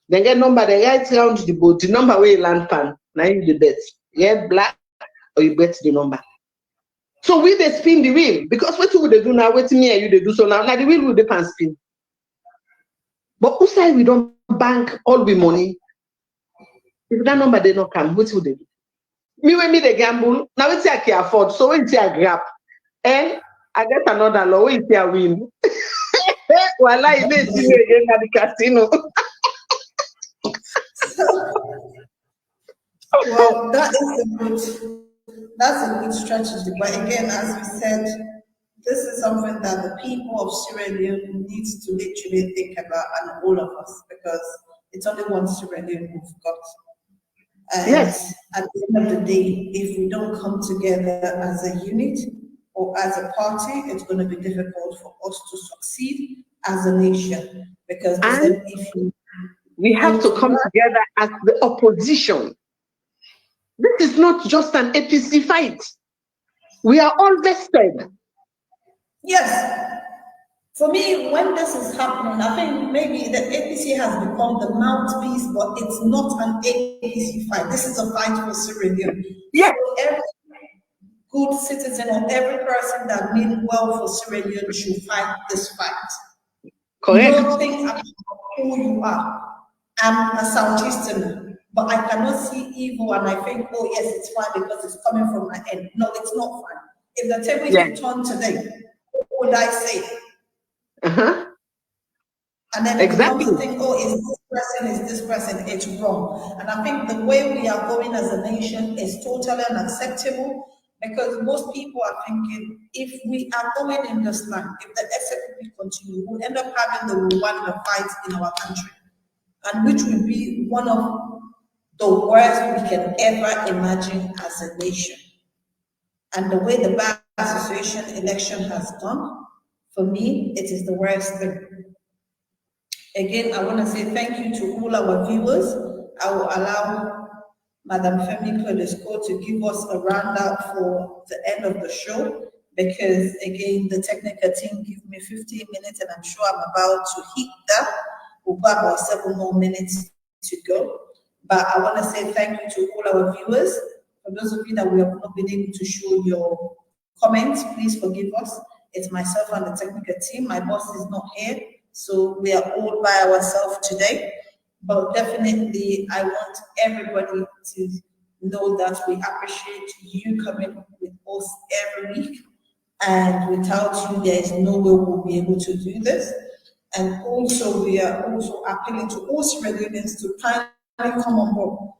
Then get number, they write round the boat, the number where you land pan, now you the bet. Yeah, black or you bet the number. So we they spin the wheel because what would they do now? What me and you they do so now? Now the wheel will they pan spin. But who say we don't bank all the money? If that number they not come, what would they do? Me when me the gamble, now it's I can afford, so when I grab, and I get another law, when I win. Well, I didn't see you again at the casino. Well, that's a good strategy. But again, as we said, this is something that the people of Sierra Leone needs to literally think about, and all of us, because it's only one Sierra Leone we've got. And Yes. at the end of the day, if we don't come together as a unit or as a party, it's going to be difficult for us to succeed as a nation. Because And we have to come together as the opposition. This is not just an APC fight. We are all vested. Yes. For me, when this is happening, I think maybe the APC has become the mouthpiece, but it's not an APC fight. This is a fight for Sierra Leone. Yes. So every good citizen or every person that means well for Sierra Leone should fight this fight. Correct. Don't think about who you are. I'm a Southeasterner, but I cannot see evil and I think, oh yes, it's fine because it's coming from my end. No, it's not fine. If the table is turned today, what would I say? And then exactly. People think, oh, is this person, it's wrong. And I think the way we are going as a nation is totally unacceptable because most people are thinking, if we are going in this line, if the SFP continue, we'll end up having the Rwanda fight in our country, and which will be one of the worst we can ever imagine as a nation. And the way the Bar Association election has gone, for me, it is the worst thing. Again, I want to say thank you to all our viewers. I will allow Madam Femi Clodesco to give us a roundup for the end of the show because, again, the technical team give me 15 minutes and I'm sure I'm about to hit that. We've got about 7 more minutes to go. But I want to say thank you to all our viewers. For those of you that we have not been able to show your comments, please forgive us. It's myself and the technical team. My boss is not here. So we are all by ourselves today, but definitely I want everybody to know that we appreciate you coming with us every week. And without you, there is no way we'll be able to do this. And also we are also appealing to all SierraLeoneans to kindly come on board.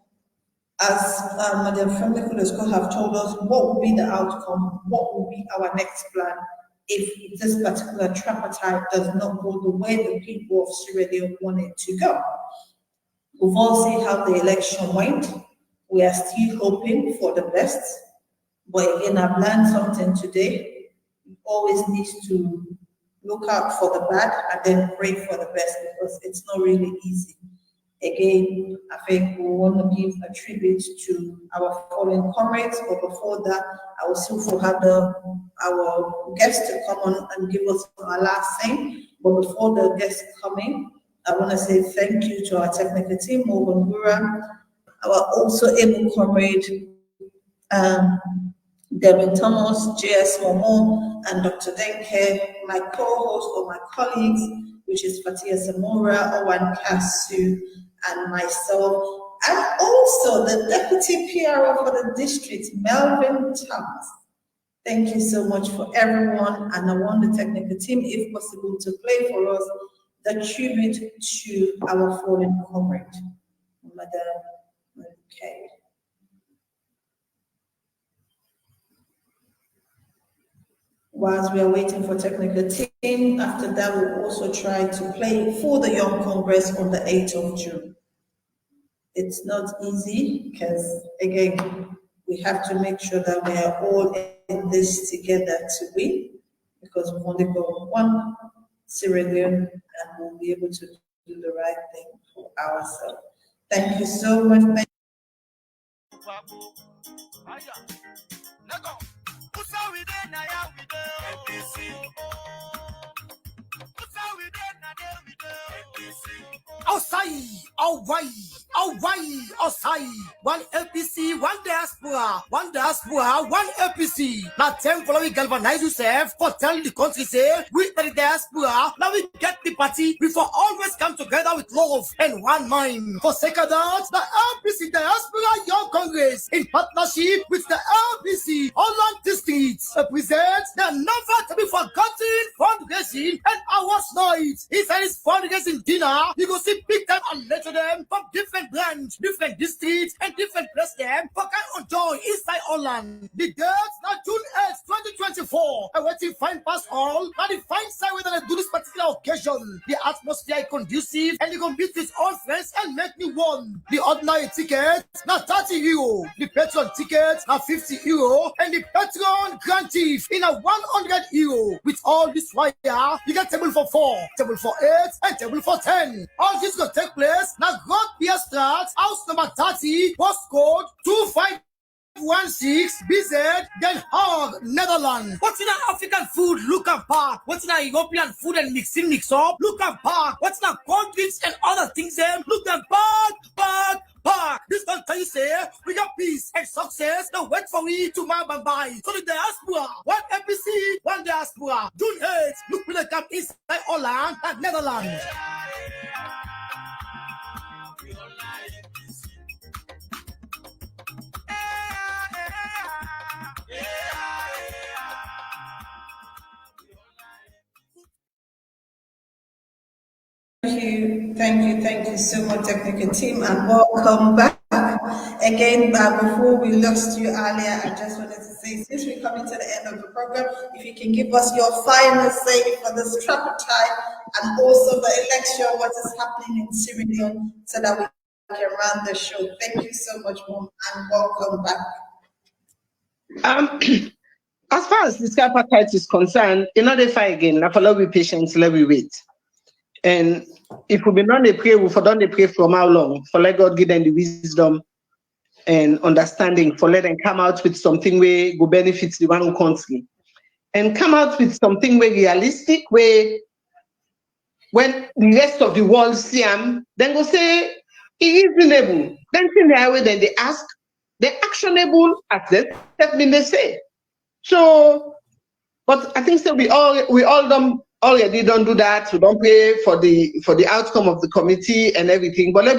As Madam Femi Clodesco have told us, what will be the outcome, what will be our next plan, if this particular tripartite does not go the way the people of Sierra Leone want it to go. We've all seen how the election went. We are still hoping for the best. But again, I've learned something today. You always need to look out for the bad and then pray for the best because it's not really easy. Again, I think we want to give a tribute to our fallen comrades, but before that, I will still have our guests to come on and give us our last thing. But before the guests come in, I want to say thank you to our technical team, Bangura, our also able comrade, Devin Thomas, JS Momo, and Dr. Denke, my co-host or my colleagues, which is Fatia Zamora, Owen Kasu, and myself, and also the Deputy PRO for the district, Melvin Thomas. Thank you so much for everyone, and I want the technical team, if possible, to play for us the tribute to our fallen comrade, Madam. Okay. Whilst we are waiting for technical team, after that we'll also try to play for the Young Congress on the 8th of June. It's not easy because, again, we have to make sure that we are all in this together to win, because we've only got one SierraLeone and we'll be able to do the right thing for ourselves. Thank you so much. Osai, Osai. One APC, one diaspora, one APC. Now, time following galvanize yourself for telling the country, say, we the diaspora, now we get the party, we for always come together with love and one mind. For second that, the APC Diaspora Young Congress, in partnership with the APC Holland District, presents the never to be forgotten fundraising and awards night. Inside this fundraising dinner, you go see big time and later them from different branches, different districts, and different places them for kind of joy inside Holland. The date now June 8th, 2024. I want to find past all, and the fine side whether they do this particular occasion. The atmosphere is conducive, and you can meet with all friends and make new one. The ordinary ticket now 30 euro, the patron ticket now 50 euro, and the patron grand chief in a 100 euro. With all this wire, you get table for 4, table for 8, and table for 10. All this will take place now God Pier Strat, house number 30, postcode 2516 BZ, Den Haag, Netherlands. What's in our African food? Look and park. What's in our European food and mix up? Look and park. What's in our cold drinks and other things? Look and park. This country say we got peace and success. Now wait for we to buy. So the diaspora, one APC, one diaspora. June 8th, look when they come inside Holland and Netherlands. Thank you so much, technical team, and welcome back. Again, before we lost you earlier, I just wanted to say, since we're coming to the end of the program, if you can give us your final say for this tripartite and also the election, what is happening in SierraLeone, so that we can run the show. Thank you so much, Mom, and welcome back. As far as this tripartite is concerned, in order to fight again, I follow with patience, let me wait. And if we be not they pray, we for don't they pray from how long? For let God give them the wisdom and understanding, for let them come out with something where go benefits the one country. And come out with something where realistic, where when the rest of the world see them, then go say, it is reasonable. Then in the way then they ask, they're actionable as that mean they say. So, but I think so we all don't already don't do that. We don't pray for the outcome of the committee and everything. But I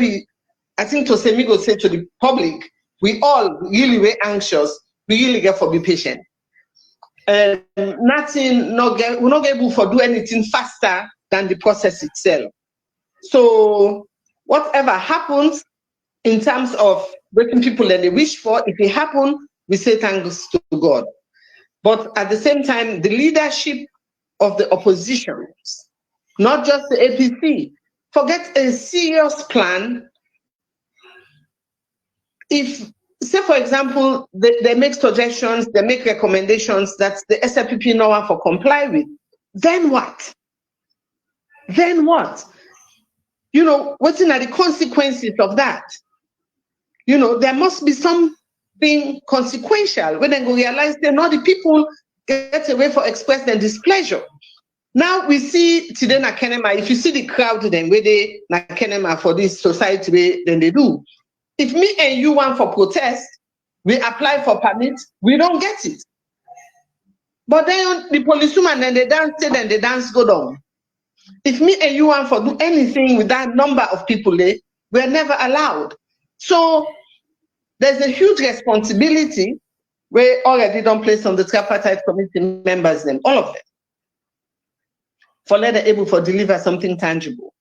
think to say me go say to the public, we all really were anxious. We really get for be patient. We're not able to do anything faster than the process itself. So whatever happens in terms of what people and they wish for, if it happens, we say thanks to God. But at the same time, the leadership of the oppositions, not just the APC, forget a serious plan. If, say for example, they make suggestions, they make recommendations that the SLPP no one for comply with, then what? Then what? You know, what's in the consequences of that? You know, there must be something consequential when they go realize they're not the people get away for express their displeasure. Now we see today na Kenema, if you see the crowd then where they na Kenema for this society way, then they do. If me and you want for protest, we apply for permit, we don't get it. But then the policewoman then they dance, then the dance go down. If me and you want for do anything with that number of people there, we're never allowed. So there's a huge responsibility where already don't place on the tripartite committee members, them, all of them, for let them able to deliver something tangible.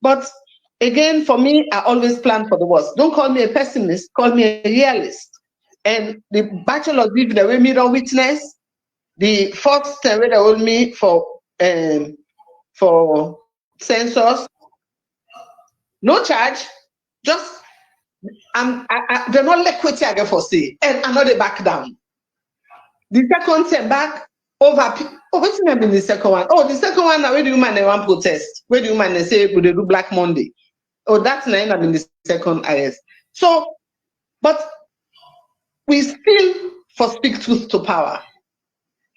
But again, for me, I always plan for the worst. Don't call me a pessimist, call me a realist. And the bachelor's degree, the way me don't witness, the fourth term where they hold me for census, no charge, just they're not equity again for say, and another back down. The second time back over. Oh, what's the name in the second one? Oh, the second one now where the woman they want protest, where the woman they say would they do Black Monday. Oh, that's not in the second IS. So, but we still for speak truth to power.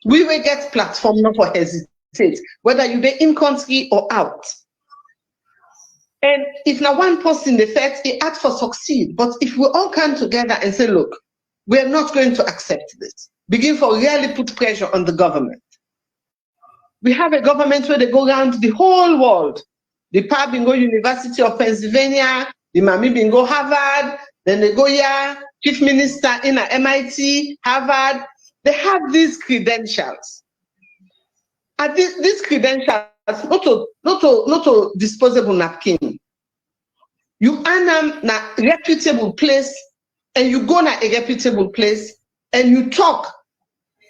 We will get platform not for hesitate, whether you be in country or out. And if now one person the fact it act for succeed, but if we all come together and say, look, we are not going to accept this, begin for really put pressure on the government. We have a government where they go around the whole world. The Pa bingo University of Pennsylvania, the Mami bingo Harvard, then they go here, chief minister in a MIT, Harvard. They have these credentials. And these credentials, not to disposable napkin. You earn them in a reputable place, and you go to a reputable place, and you talk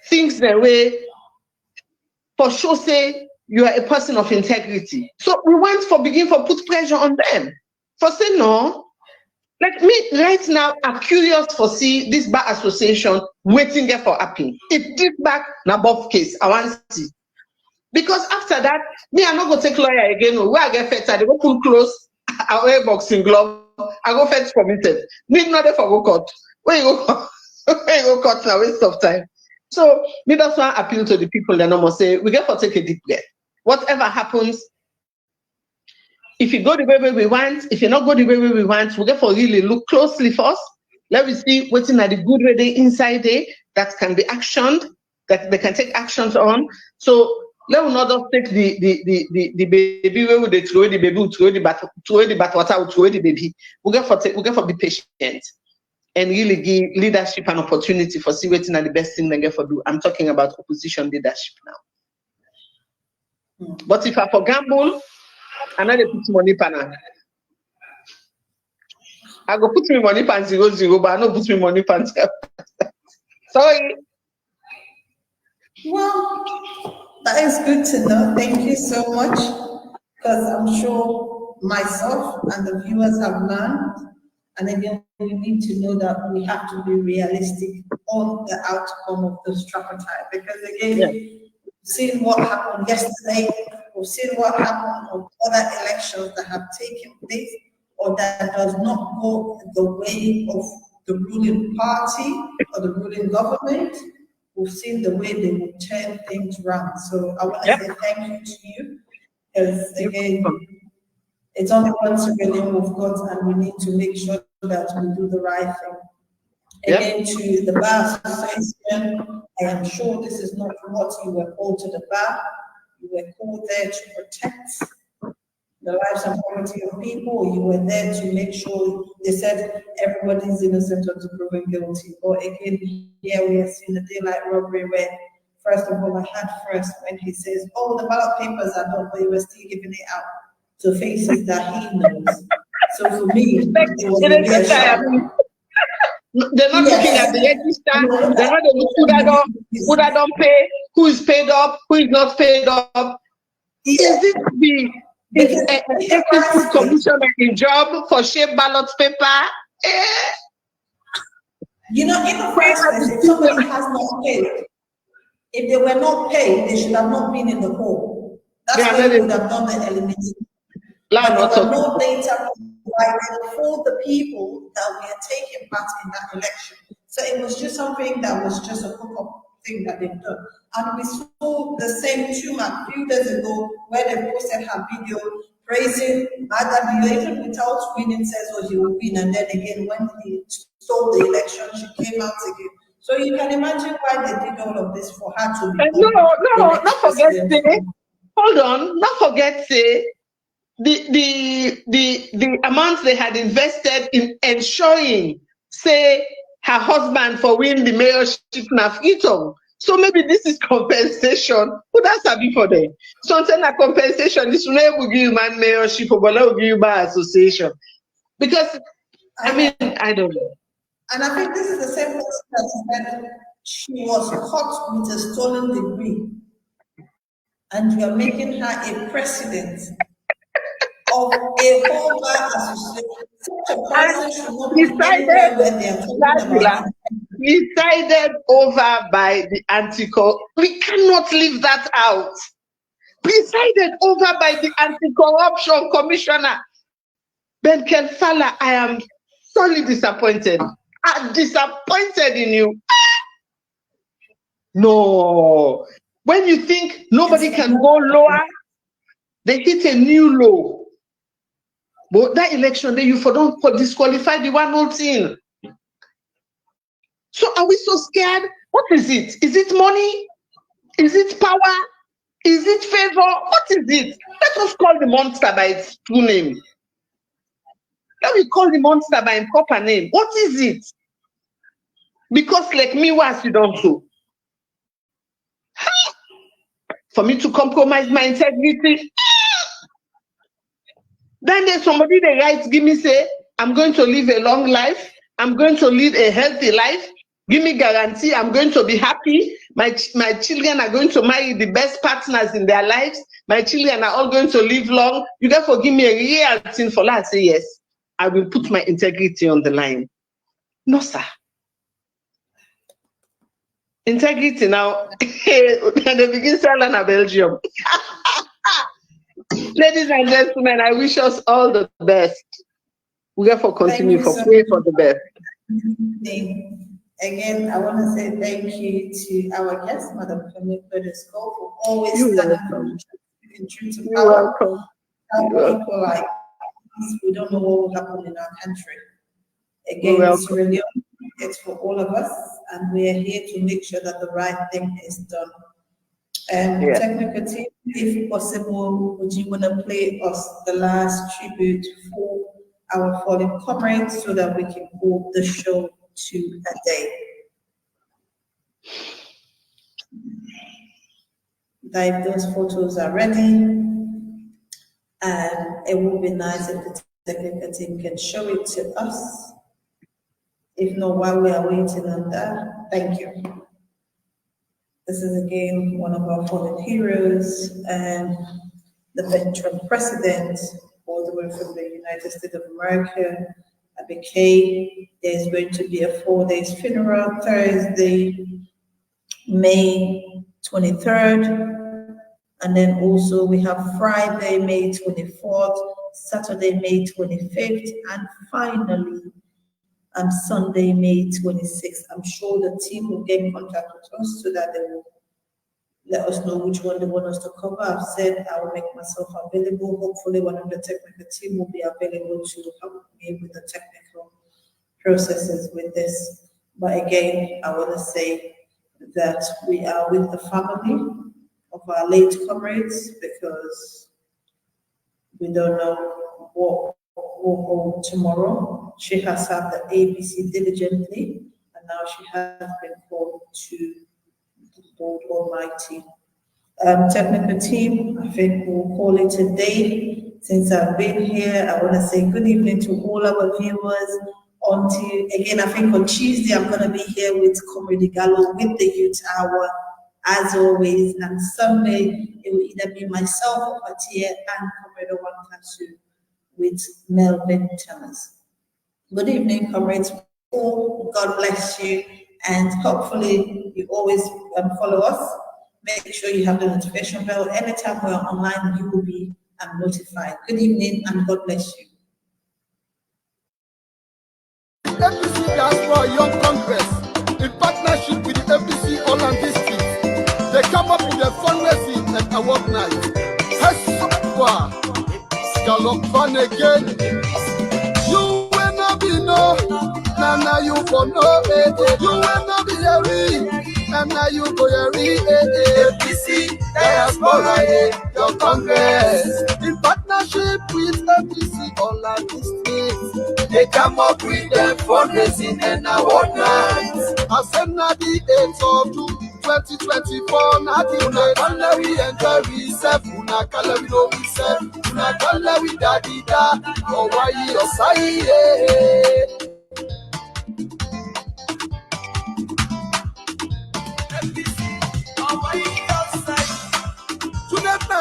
things the way for sure say you are a person of integrity. So we want for begin for put pressure on them. For say no, like me right now, I'm curious for see this bar association waiting there for happen. If this back na above case, I want to see. Because after that, me I'm not gonna take lawyer again. Where I get fed, I go pull close, I wear boxing glove, I go fed committed. Me not there for go court. Where you go? Where you go court now? Waste of time. So me that's why I appeal to the people that almost say we get to take a deep breath. Whatever happens, if you go the way we want, if you not go the way we want, we get for really look closely first. Let me see what's in the good way they inside there that can be actioned, that they can take actions on. So let us not just take the baby where they throw the baby, throw the bath water, throw the baby. We get for be patient and really give leadership an opportunity for see what's in the best thing they get for do. I'm talking about opposition leadership now. But if I for gamble, and I put money pan. I go put me money pan 0-0, but I don't put me money pan. Sorry. Well, that is good to know. Thank you so much, because I'm sure myself and the viewers have learned. And again, we need to know that we have to be realistic on the outcome of this tripartite, because again, we've seen what happened yesterday. We've seen what happened on other elections that have taken place, or that does not go the way of the ruling party or the ruling government. We've seen the way they will turn things around. So I want to say thank you to you, because again, it's only one SierraLeone we've got, and we need to make sure that we do the right thing. Again, to the bar association, I am sure this is not what you were called to the bar. You were called there to protect the lives and property of people. You were there to make sure, they said everybody is innocent until proven guilty. But again, here we are seeing a daylight robbery where, first of all, I had first when he says, oh, the ballot papers are done, but you were still giving it out to faces that he knows. So for me, it was a shock. They're not looking at the register. They're not looking who that don't pay, who is paid up, who is not paid up. Is it the commissioner in job for shape ballot paper? You know, in the first place, if somebody has not paid, if they were not paid, they should have not been in the hole. That's why they would have done the elimination. But there were no data provided for the people that were taking part in that election. So it was just something that was just a hook-up thing that they've done. And we saw the same Umarr a few days ago where they posted her video praising Madam, even without winning, says, oh, he will win. And then again, when he stole the election, she came out again. So you can imagine why they did all of this for her to be. No, not forget say. Hold on, not forget say. The amount they had invested in ensuring, say, her husband for winning the mayorship na freedom. So maybe this is compensation. Who does that be for them? Something like compensation is when we give you man mayorship or we give you bar association. Because I mean, I don't know. And I think this is the same person that said she was caught with a stolen degree, and you are making her a president of a whole bar association. Such a person should not be Decided, anywhere when they are talking about. decided over by the anti-corruption. We cannot leave that out. Presided over by the anti-corruption commissioner. Ben Kelfala, I am sorely disappointed. I'm disappointed in you. No. When you think nobody can go lower, they hit a new low. But that election, then you for don't disqualify the one whole thing. So are we so scared? What is it? Is it money? Is it power? Is it favor? What is it? Let us call the monster by its true name. Let me call the monster by its proper name. What is it? Because like me, what you don't do. For me to compromise my integrity. Then there's somebody that writes, give me say, I'm going to live a long life. I'm going to lead a healthy life. Give me guarantee I'm going to be happy. My children are going to marry the best partners in their lives. My children are all going to live long. You therefore give me a real thing for that. I say, yes, I will put my integrity on the line. No, sir. Integrity now, they begin selling a Belgium. Ladies and gentlemen, I wish us all the best. We therefore continue for pray for the best. Again, I want to say thank you to our guest, Madam Comrade Egalo, for always standing true to You're welcome. People like this, we don't know what will happen in our country. Again, SierraLeone, it's for all of us, and we are here to make sure that the right thing is done. Technical team, if possible, would you want to play us the last tribute for our fallen comrades so that we can hold the show to a day? If those photos are ready, and it would be nice if the technical team can show it to us. If not, while we are waiting on that, thank you. This is again one of our fallen heroes and the veteran president, all the way from the United States of America, Abike. There's going to be a 4-day funeral, Thursday, May 23rd. And then also we have Friday, May 24th, Saturday, May 25th, and finally, Sunday, May 26th. I'm sure the team will get in contact with us so that they will let us know which one they want us to cover. I've said I will make myself available. Hopefully one of the technical team will be available to help me with the technical processes with this. But again, I want to say that we are with the family of our late comrades because we don't know what will hold tomorrow. She has served the ABC diligently, and now she has been called to the Lord Almighty. Technical team, I think we'll call it a day. Since I've been here, I want to say good evening to all our viewers. Again, I think on Tuesday, I'm going to be here with Comrade Egalo with the Youth Hour, as always. And Sunday, it will either be myself, Fatia, and Comrade Wankasu with Melvin Thomas. Good evening, comrades. God bless you, and hopefully you always follow us. Make sure you have the notification bell. Anytime we're online, you will be notified. Good evening, and God bless you. FBC Diaspora Young Congress, in partnership with the FBC Holland District, they come up with a fundraising and award night. Gallop fun again. You will not be no, Nana you for no, you will not be a re, Nana you go a re, FBC Diaspora Young Congress, in partnership with FBC Holland District. They come up with the fundraising and award night. I said not the 8th of June 2024. Not the una we enjoy we self, una kala we know we self, una kala we daddy da, oh why you say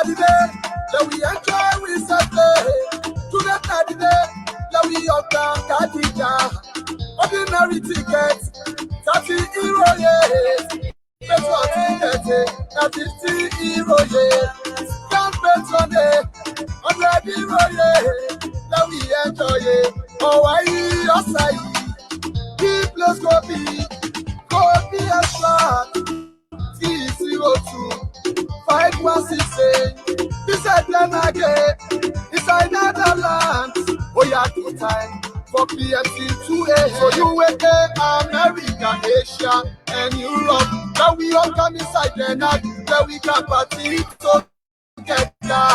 today, that we enjoy we self. Ordinary ticket, 30 euro, yes. Petrol ticket, 50 euro, yes. Can't petrol, 100 euro, yes. Now we enjoy it. Oh, I outside. Keep let's go be a slot. T02 5168. This is again. Inside Netherlands. Oh, yeah, two time. For PMC 2A. So you wake America, Asia, and Europe. Now we all come inside the night. Now we can party together.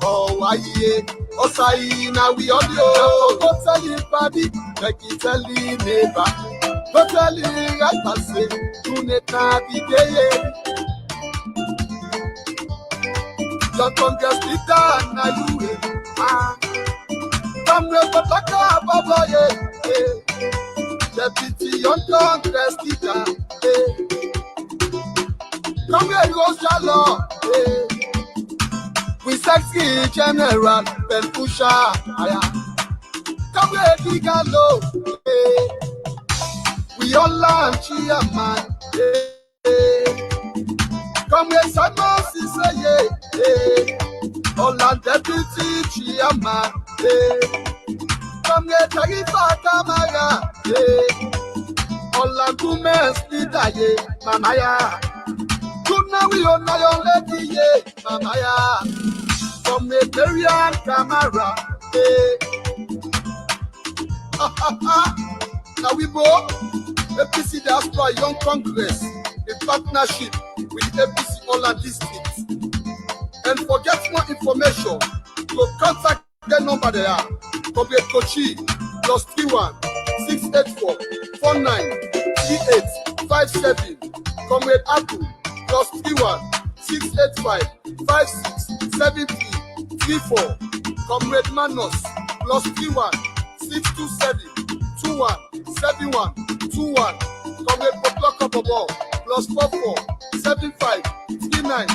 Oh, why yeah. Oh, say now we all yo. Go tell you, buddy. Like you tell you, neighbor. Go tell you, I can say. You need to be there. Your Congress leader, now you Comrade Baba, Deputy Young Congress leader, Comrade Egalo, we sexy General Ben Pusha, Comrade Egalo, we all land chairman, Comrade Simon Sise, all land deputy chairman. Comrade Tarifa Kamara, all our women leader, Mamaya. Good now we on my own lady, Mamaya. Comrade Marian Kamara, now we both APC Diaspora Young Congress in partnership with APC Holland District. And for get more information, go contact the number there. Comrade Kochi +31 684 49 3857. Comrade Abu +31 685 5673 34. Comrade Manos +31 627 21 71 21. Comrade Potlaka Bobo +44 75 39